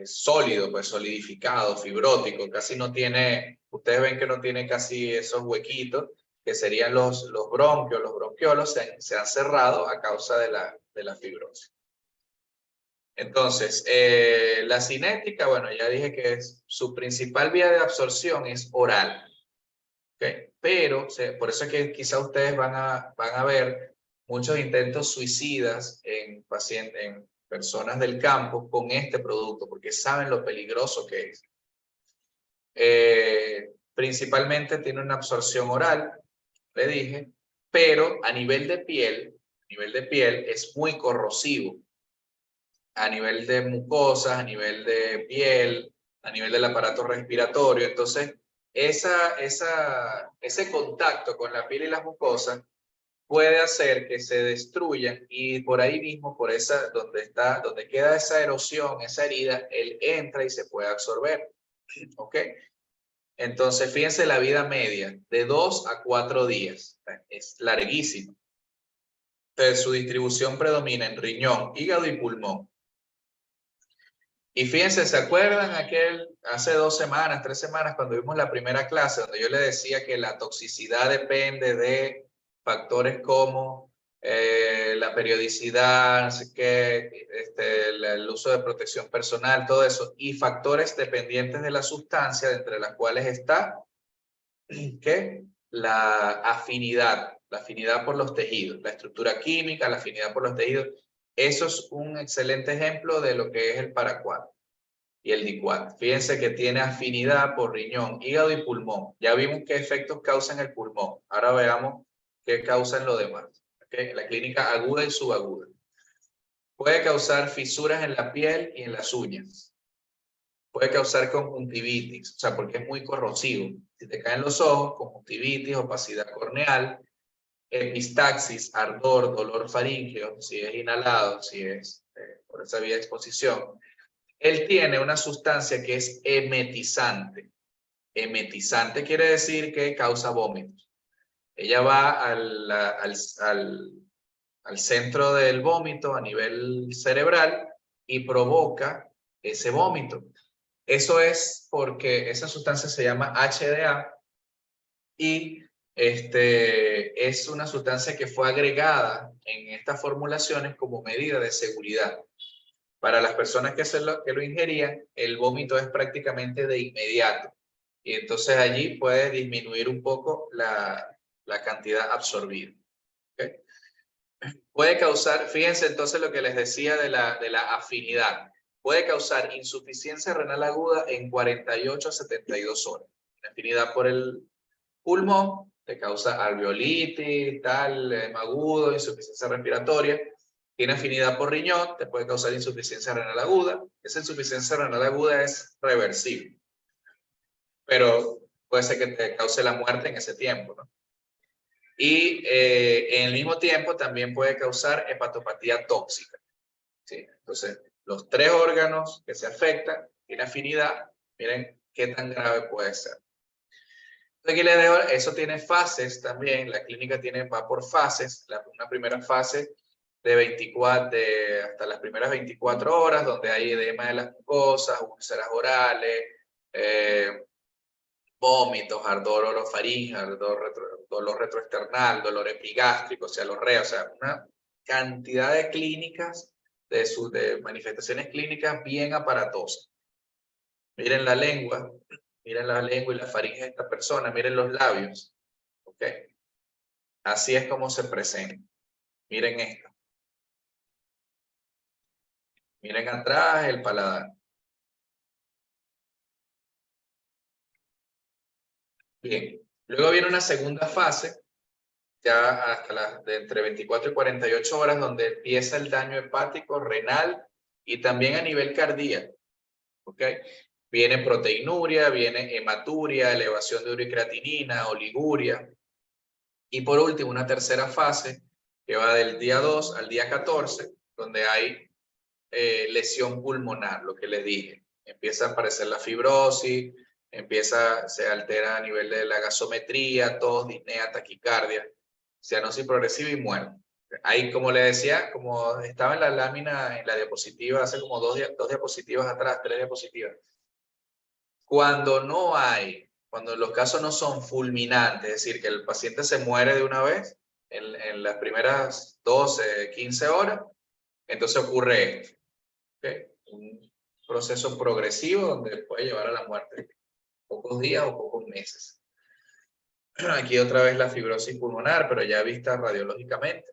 sólido, pues solidificado, fibrótico, casi no tiene, ustedes ven que no tiene casi esos huequitos, que serían los bronquios, los bronquiolos se han cerrado a causa de la fibrosis. Entonces, la cinética, bueno, ya dije que su principal vía de absorción es oral, ¿okay? Pero por eso es que quizá ustedes van a ver muchos intentos suicidas en personas del campo con este producto, porque saben lo peligroso que es. Principalmente tiene una absorción oral, le dije, pero a nivel de piel es muy corrosivo. A nivel de mucosas, a nivel de piel, a nivel del aparato respiratorio. Entonces, ese contacto con la piel y las mucosas puede hacer que se destruyan y por ahí mismo, donde queda esa erosión, esa herida, él entra y se puede absorber. ¿Ok? Entonces, fíjense la vida media, de 2 a 4 días. Es larguísimo. Entonces, su distribución predomina en riñón, hígado y pulmón. Y fíjense, ¿se acuerdan hace 2 semanas, 3 semanas, cuando vimos la primera clase, donde yo les decía que la toxicidad depende de factores como la periodicidad, no sé qué, el uso de protección personal, todo eso, y factores dependientes de la sustancia, entre las cuales está ¿qué? La afinidad por los tejidos, la estructura química, la afinidad por los tejidos. Eso es un excelente ejemplo de lo que es el paraquat y el diquat. Fíjense que tiene afinidad por riñón, hígado y pulmón. Ya vimos qué efectos causan el pulmón. Ahora veamos qué causan lo demás. ¿Okay? La clínica aguda y subaguda. Puede causar fisuras en la piel y en las uñas. Puede causar conjuntivitis, o sea, porque es muy corrosivo. Si te caen los ojos, conjuntivitis, opacidad corneal, epistaxis, ardor, dolor faríngeo, si es inhalado, si es por esa vía de exposición. Él tiene una sustancia que es emetizante. Emetizante quiere decir que causa vómitos. Ella va al centro del vómito a nivel cerebral y provoca ese vómito. Eso es porque esa sustancia se llama HDA y es una sustancia que fue agregada en estas formulaciones como medida de seguridad. Para las personas que lo ingerían, el vómito es prácticamente de inmediato. Y entonces allí puede disminuir un poco la cantidad absorbida. ¿Okay? Puede causar, fíjense entonces lo que les decía de la afinidad. Puede causar insuficiencia renal aguda en 48 a 72 horas. La afinidad por el pulmón te causa alveolitis, agudo, insuficiencia respiratoria. Tiene afinidad por riñón, te puede causar insuficiencia renal aguda. Esa insuficiencia renal aguda es reversible, pero puede ser que te cause la muerte en ese tiempo, ¿no? Y en el mismo tiempo también puede causar hepatopatía tóxica, ¿sí? Entonces, los 3 órganos que se afectan, tiene afinidad, miren qué tan grave puede ser. Aquí les dejo, eso tiene fases también, la clínica va por fases, una primera fase hasta las primeras 24 horas, donde hay edema de las mucosas, úlceras orales, vómitos, ardor orofaríngeo, dolor retroesternal, dolor epigástrico, o sea, lorrea, o sea, una cantidad de clínicas, de manifestaciones clínicas bien aparatosas. Miren la lengua y la faringe de esta persona, miren los labios, ¿ok? Así es como se presenta. Miren esto. Miren atrás el paladar. Bien, luego viene una segunda fase, ya hasta de entre 24 y 48 horas, donde empieza el daño hepático, renal y también a nivel cardíaco. ¿Ok? Viene proteinuria, viene hematuria, elevación de uricreatinina, oliguria. Y por último, una tercera fase que va del día 2 al día 14, donde hay lesión pulmonar, lo que les dije. Empieza a aparecer la fibrosis, se altera a nivel de la gasometría, tos, disnea, taquicardia, cianosis progresiva y muerte. Ahí, como le decía, como estaba en la lámina, en la diapositiva, hace como dos diapositivas atrás, 3 diapositivas. Cuando los casos no son fulminantes, es decir, que el paciente se muere de una vez en las primeras 12, 15 horas, entonces ocurre esto. ¿Okay? Un proceso progresivo donde puede llevar a la muerte pocos días o pocos meses. Aquí otra vez la fibrosis pulmonar, pero ya vista radiológicamente.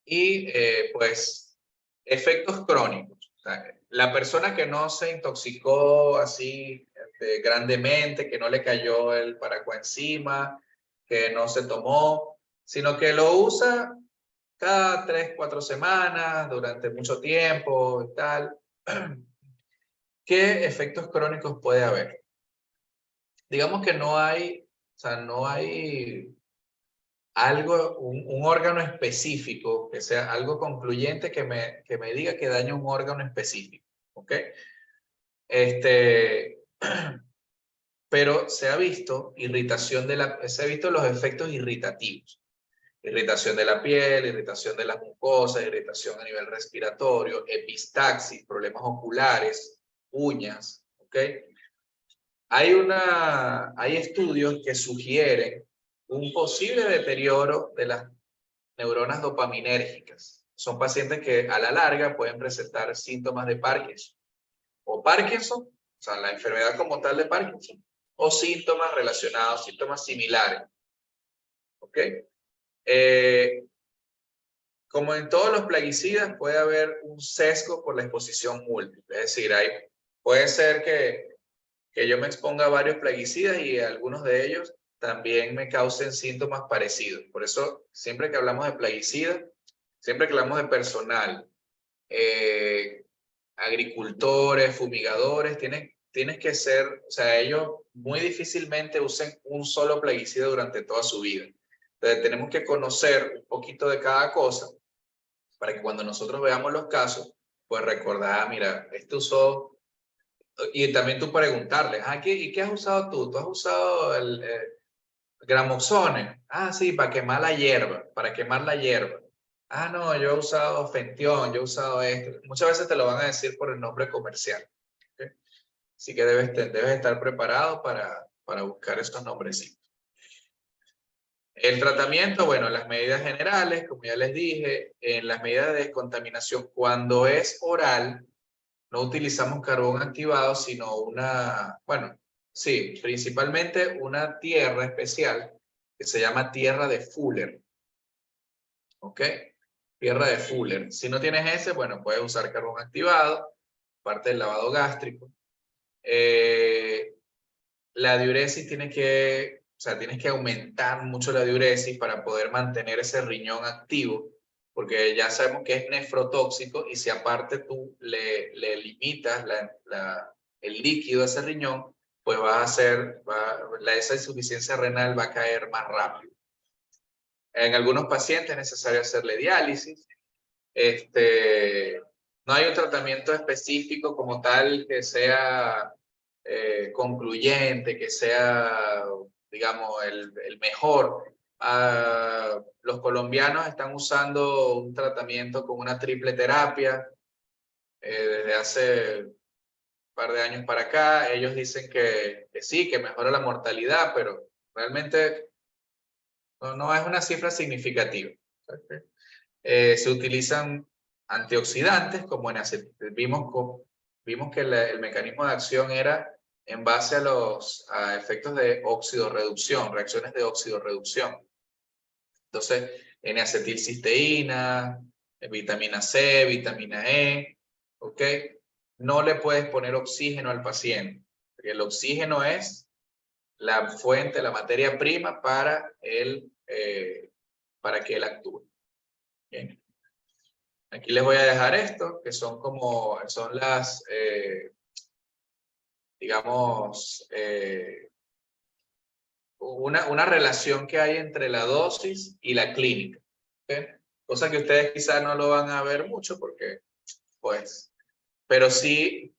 Y pues efectos crónicos. O sea, la persona que no se intoxicó así grandemente, que no le cayó el paracoenzima, que no se tomó, sino que lo usa cada 3, 4 semanas, durante mucho tiempo y tal. ¿Qué efectos crónicos puede haber? Digamos que no hay, o sea, no hay algo, un órgano específico, que sea algo concluyente que me diga que daña un órgano específico. ¿Ok? Pero se ha visto se ha visto los efectos irritativos. Irritación de la piel, irritación de las mucosas, irritación a nivel respiratorio, epistaxis, problemas oculares, uñas, ¿ok? Hay estudios que sugieren un posible deterioro de las neuronas dopaminérgicas. Son pacientes que a la larga pueden presentar síntomas de Parkinson. O Parkinson, o sea, la enfermedad como tal de Parkinson, o síntomas relacionados, síntomas similares. ¿Ok? Como en todos los plaguicidas, puede haber un sesgo por la exposición múltiple. Es decir, puede ser que yo me exponga a varios plaguicidas y algunos de ellos también me causen síntomas parecidos. Por eso, siempre que hablamos de plaguicidas, siempre que hablamos de personal, agricultores, fumigadores, tienes que ser, o sea, ellos muy difícilmente usen un solo plaguicida durante toda su vida. Entonces, tenemos que conocer un poquito de cada cosa para que cuando nosotros veamos los casos, pues recordar, mira, esto usó. Y también tú preguntarles, ¿y qué has usado tú? ¿Tú has usado el Gramoxone? Ah, sí, para quemar la hierba, para quemar la hierba. Ah, no, yo he usado Fentión, yo he usado esto. Muchas veces te lo van a decir por el nombre comercial. ¿Okay? Así que debes estar preparado para buscar estos nombrecitos. El tratamiento, bueno, las medidas generales, como ya les dije, en las medidas de descontaminación, cuando es oral, no utilizamos carbón activado, sino principalmente una tierra especial que se llama tierra de Fuller. ¿Ok? Tierra de Fuller. Si no tienes ese, bueno, puedes usar carbón activado, parte del lavado gástrico. La diuresis tienes que aumentar mucho la diuresis para poder mantener ese riñón activo, porque ya sabemos que es nefrotóxico y si aparte tú le limitas el líquido a ese riñón, pues esa insuficiencia renal va a caer más rápido. En algunos pacientes es necesario hacerle diálisis. No hay un tratamiento específico como tal que sea concluyente, que sea, digamos, el mejor. Los colombianos están usando un tratamiento con una triple terapia desde hace un par de años para acá. Ellos dicen que sí, que mejora la mortalidad, pero realmente no es una cifra significativa. Se utilizan antioxidantes, como vimos que el mecanismo de acción era en base a efectos de oxidorreducción, reacciones de oxidorreducción. Entonces, N-acetilcisteína, vitamina C, vitamina E, ¿ok? No le puedes poner oxígeno al paciente. Porque el oxígeno es la fuente, la materia prima para que él actúe. Bien. Aquí les voy a dejar esto, que son las, digamos, una relación que hay entre la dosis y la clínica. ¿Okay? Cosa que ustedes quizás no lo van a ver mucho porque, pues, pero sí,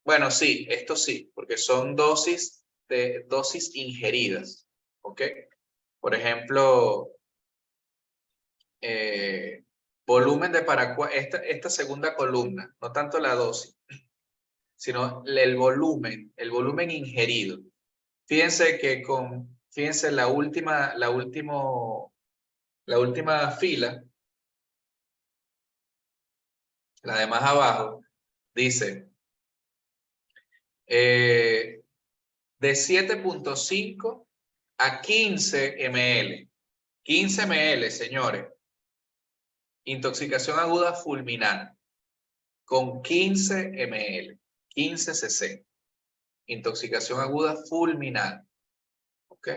bueno, sí, esto sí, porque son dosis ingeridas, ¿ok? Por ejemplo, volumen de Paraguay, esta segunda columna, no tanto la dosis, sino el volumen ingerido. Fíjense que fíjense la última fila, la de más abajo, dice de 7.5 a 15 ml. 15 ml, señores. Intoxicación aguda fulminante. Con 15 ml. 15 cc. Intoxicación aguda fulminante. ¿Ok?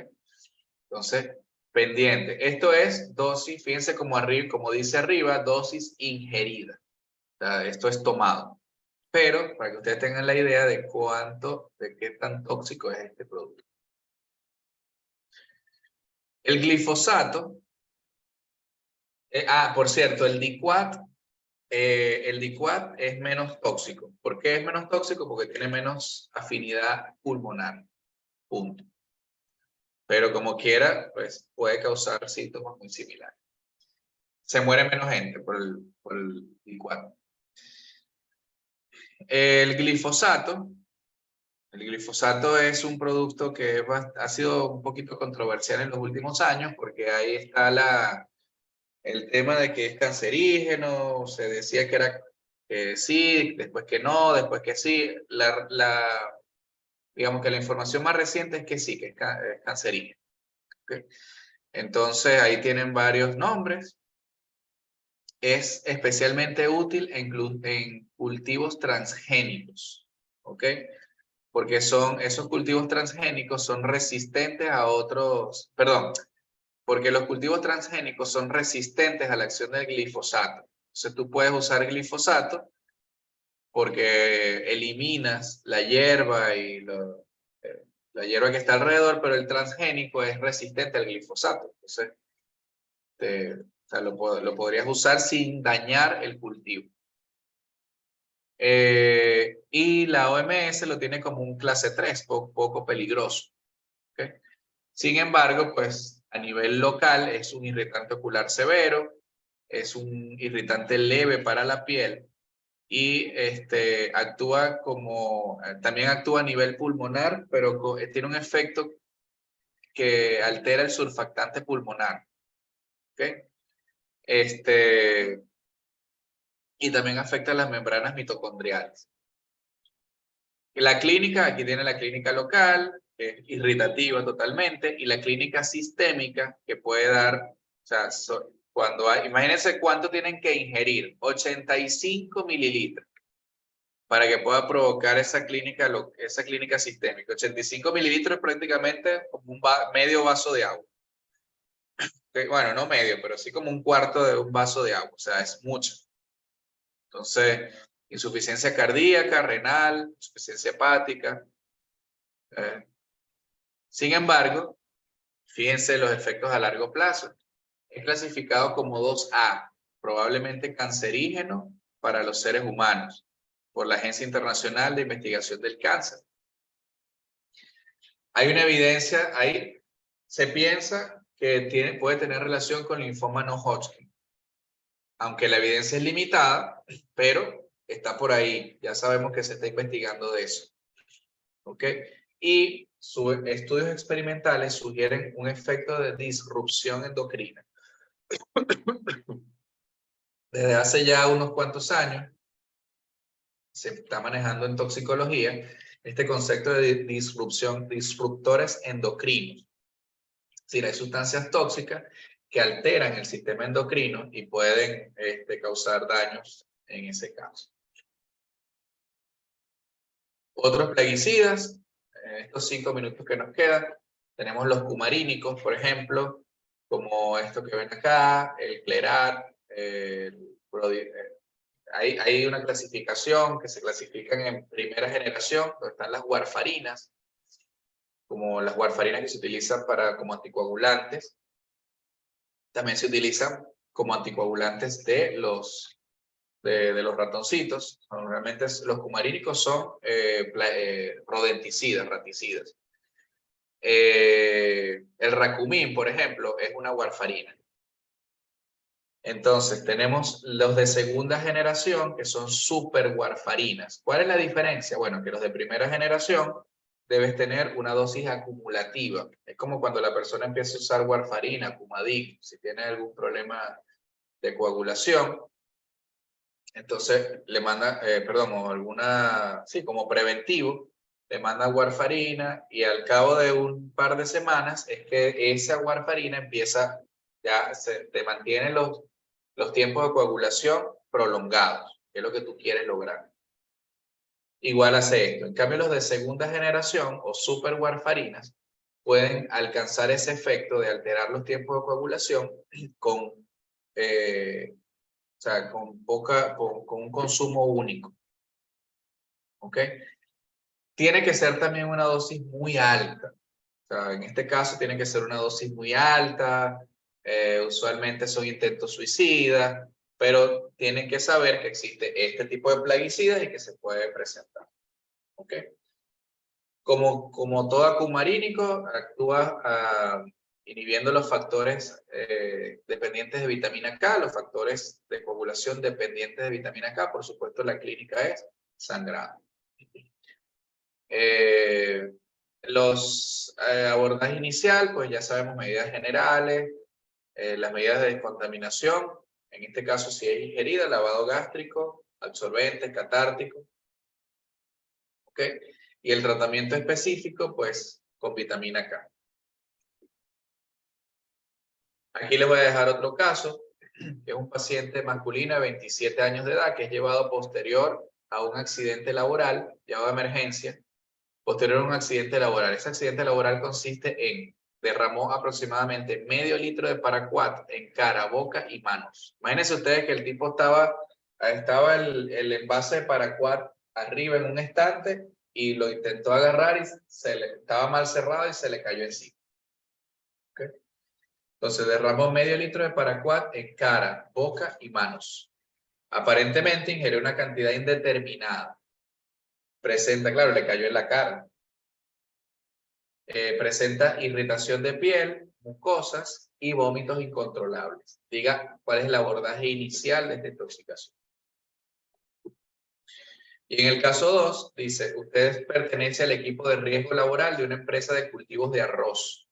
Entonces, pendiente. Esto es dosis, fíjense como dice arriba, dosis ingerida. O sea, esto es tomado. Pero para que ustedes tengan la idea de qué tan tóxico es este producto. El glifosato, por cierto, el dicuat es menos tóxico. ¿Por qué es menos tóxico? Porque tiene menos afinidad pulmonar. Punto. Pero como quiera, pues puede causar síntomas muy similares. Se muere menos gente por el dicuat. El glifosato es un producto que ha sido un poquito controversial en los últimos años porque ahí está el tema de que es cancerígeno, se decía que era sí, después que no, después que sí. Digamos que la información más reciente es que sí, que es cancerígeno. ¿Okay? Entonces ahí tienen varios nombres. Es especialmente útil en cultivos transgénicos. ¿Ok? Porque esos cultivos transgénicos son resistentes a otros, perdón, porque los cultivos transgénicos son resistentes a la acción del glifosato. Entonces tú puedes usar glifosato porque eliminas la hierba y la hierba que está alrededor, pero el transgénico es resistente al glifosato. Entonces, o sea, lo podrías usar sin dañar el cultivo. Y la OMS lo tiene como un clase 3, poco peligroso. ¿Okay? Sin embargo, pues a nivel local es un irritante ocular severo, es un irritante leve para la piel y también actúa a nivel pulmonar, pero tiene un efecto que altera el surfactante pulmonar. ¿Okay? Y también afecta las membranas mitocondriales. La clínica, aquí tiene la clínica local, que es irritativa totalmente, y la clínica sistémica, que puede dar, o sea, imagínense cuánto tienen que ingerir, 85 mililitros, para que pueda provocar esa clínica sistémica. 85 mililitros es prácticamente como medio vaso de agua. Bueno, no medio, pero sí como un cuarto de un vaso de agua, o sea, es mucho. Entonces, insuficiencia cardíaca, renal, insuficiencia hepática. Sin embargo, fíjense los efectos a largo plazo. Es clasificado como 2A, probablemente cancerígeno para los seres humanos, por la Agencia Internacional de Investigación del Cáncer. Hay una evidencia, ahí se piensa que puede tener relación con linfoma no Hodgkin, aunque la evidencia es limitada, pero está por ahí. Ya sabemos que se está investigando de eso. ¿Ok? Y estudios experimentales sugieren un efecto de disrupción endocrina. Desde hace ya unos cuantos años se está manejando en toxicología este concepto de disruptores endocrinos. Es decir, hay sustancias tóxicas que alteran el sistema endocrino y pueden causar daños en ese caso. Otros plaguicidas, en estos 5 minutos que nos quedan, tenemos los cumarínicos, por ejemplo, como esto que ven acá, el clerat, hay una clasificación que se clasifican en primera generación, donde están las warfarinas, como las warfarinas que se utilizan como anticoagulantes. También se utilizan como anticoagulantes de los ratoncitos. Normalmente los cumaríricos son rodenticidas, raticidas. El racumín, por ejemplo, es una warfarina. Entonces, tenemos los de segunda generación, que son super warfarinas. ¿Cuál es la diferencia? Bueno, que los de primera generación debes tener una dosis acumulativa. Es como cuando la persona empieza a usar warfarina, Coumadin, si tiene algún problema de coagulación. Entonces, le manda, como preventivo, le manda warfarina y al cabo de un par de semanas es que esa warfarina empieza, te mantiene los tiempos de coagulación prolongados, que es lo que tú quieres lograr. Igual hace esto. En cambio, los de segunda generación o super warfarinas pueden alcanzar ese efecto de alterar los tiempos de coagulación con un consumo único. ¿Ok? Tiene que ser también una dosis muy alta. O sea, en este caso tiene que ser una dosis muy alta. Usualmente son intentos suicidas, pero tienen que saber que existe este tipo de plaguicidas y que se puede presentar. ¿Ok? Como todo acumarínico, actúa inhibiendo los factores dependientes de vitamina K, los factores de coagulación dependientes de vitamina K. Por supuesto, la clínica es sangrado. Los abordaje inicial, pues ya sabemos medidas generales, las medidas de descontaminación, en este caso si es ingerida, lavado gástrico, absorbente, catártico. ¿Ok? Y el tratamiento específico, pues, con vitamina K. Aquí les voy a dejar otro caso, que es un paciente masculino de 27 años de edad que es llevado posterior a un accidente laboral, llevado a emergencia, posterior a un accidente laboral. Ese accidente laboral consiste en derramó aproximadamente medio litro de paraquat en cara, boca y manos. Imagínense ustedes que el tipo estaba el envase de paraquat arriba en un estante y lo intentó agarrar y estaba mal cerrado y se le cayó encima. ¿Okay? Entonces derramó medio litro de paraquat en cara, boca y manos. Aparentemente ingirió una cantidad indeterminada. Presenta, claro, le cayó en la cara. Presenta irritación de piel, mucosas y vómitos incontrolables. Diga cuál es el abordaje inicial de esta intoxicación. Y en el caso 2, dice, usted pertenece al equipo de riesgo laboral de una empresa de cultivos de arroz.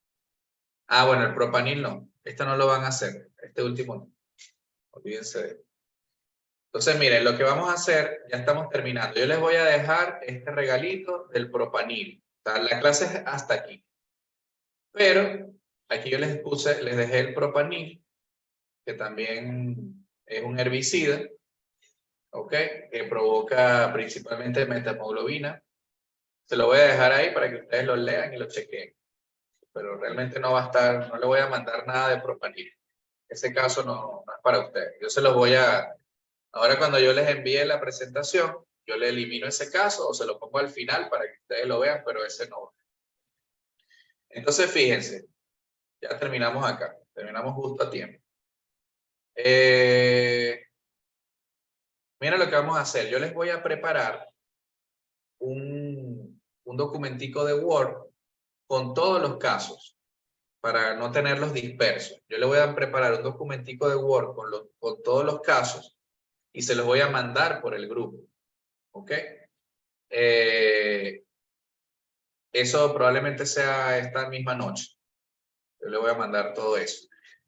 Ah, bueno, el propanil no. Esto no lo van a hacer. Este último no. Olvídense de él. Entonces, miren, lo que vamos a hacer, ya estamos terminando. Yo les voy a dejar este regalito del propanil. O sea, la clase es hasta aquí. Pero aquí yo les dejé el propanil, que también es un herbicida, ¿ok? Que provoca principalmente metahemoglobina. Se lo voy a dejar ahí para que ustedes lo lean y lo chequeen. Pero realmente no va a estar, no le voy a mandar nada de propanil. Ese caso no es para ustedes. Yo se los voy a, ahora cuando yo les envíe la presentación, yo le elimino ese caso o se lo pongo al final para que ustedes lo vean, pero ese no. Entonces, fíjense, ya terminamos acá. Terminamos justo a tiempo. Mira lo que vamos a hacer. Yo les voy a preparar un documentico de Word con todos los casos para no tenerlos dispersos. Yo les voy a preparar un documentico de Word con todos los casos y se los voy a mandar por el grupo. ¿Ok? Eso probablemente sea esta misma noche. Yo le voy a mandar todo eso.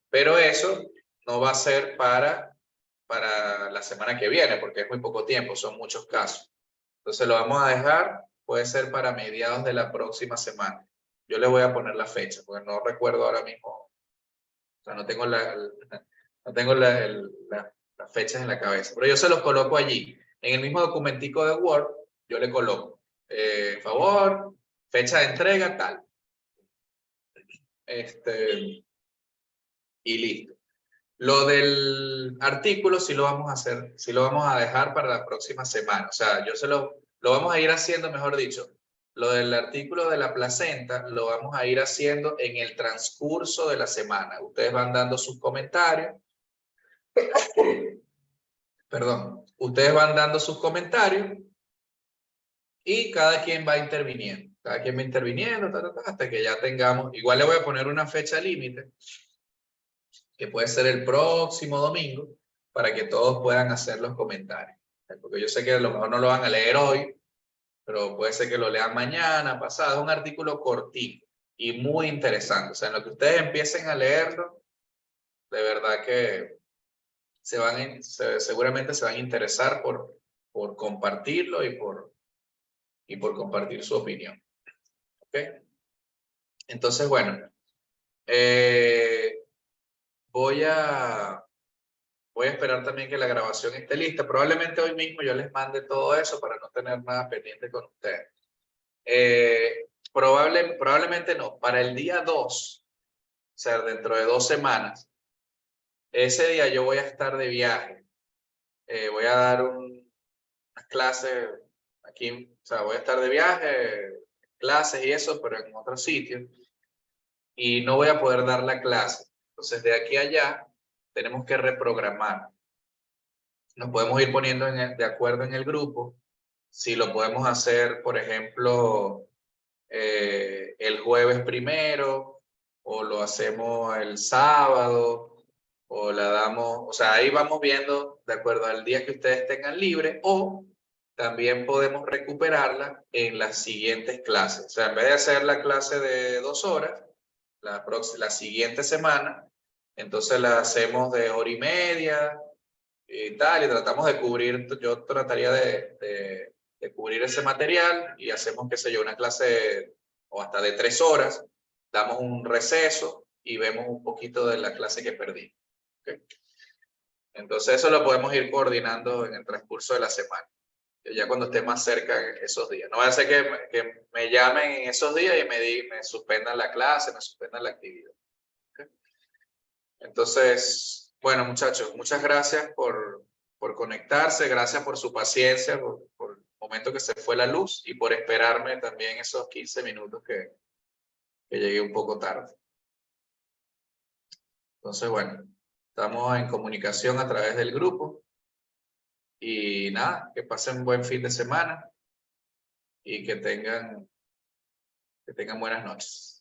Pero eso no va a ser para la semana que viene, porque es muy poco tiempo, son muchos casos. Entonces lo vamos a dejar, puede ser para mediados de la próxima semana. Yo le voy a poner la fecha, porque no recuerdo ahora mismo, o sea, no tengo las fechas en la cabeza, pero yo se los coloco allí. En el mismo documentico de Word, yo le coloco. favor, fecha de entrega, tal. Y listo. Lo del artículo sí lo vamos a hacer, sí lo vamos a dejar para la próxima semana. O sea, lo vamos a ir haciendo, mejor dicho. Lo del artículo de la placenta lo vamos a ir haciendo en el transcurso de la semana. Ustedes van dando sus comentarios. Perdón. Ustedes van dando sus comentarios y cada quien va interviniendo. Cada quien va interviniendo hasta que ya tengamos. Igual le voy a poner una fecha límite, que puede ser el próximo domingo, para que todos puedan hacer los comentarios. Porque yo sé que a lo mejor no lo van a leer hoy, pero puede ser que lo lean mañana, pasado. Es un artículo cortito y muy interesante. O sea, en lo que ustedes empiecen a leerlo, de verdad que seguramente se van a interesar por compartirlo y por compartir su opinión. ¿Ok? Entonces, bueno, voy a esperar también que la grabación esté lista. Probablemente hoy mismo yo les mande todo eso para no tener nada pendiente con ustedes. Probablemente no. Para el día 2, o sea, dentro de 2 semanas, ese día yo voy a estar de viaje. Voy a dar unas clases aquí, o sea, voy a estar de viaje, clases y eso, pero en otro sitio. Y no voy a poder dar la clase. Entonces, de aquí a allá, tenemos que reprogramar. Nos podemos ir poniendo de acuerdo en el grupo. Si lo podemos hacer, por ejemplo, el jueves primero, o lo hacemos el sábado, o la damos, o sea, ahí vamos viendo de acuerdo al día que ustedes tengan libre, o también podemos recuperarla en las siguientes clases. O sea, en vez de hacer la clase de 2 horas, la siguiente semana, entonces la hacemos de 1h30 y tal, y tratamos de cubrir, yo trataría de cubrir ese material y hacemos, qué sé yo, una clase o hasta de 3 horas, damos un receso y vemos un poquito de la clase que perdí. ¿Okay? Entonces eso lo podemos ir coordinando en el transcurso de la semana, ya cuando esté más cerca en esos días. No va a ser que me llamen en esos días y me suspendan la clase, me suspendan la actividad. ¿Okay? Entonces, bueno, muchachos, muchas gracias por conectarse, gracias por su paciencia, por el momento que se fue la luz y por esperarme también esos 15 minutos que llegué un poco tarde. Entonces, bueno, estamos en comunicación a través del grupo y nada, que pasen un buen fin de semana y que tengan buenas noches.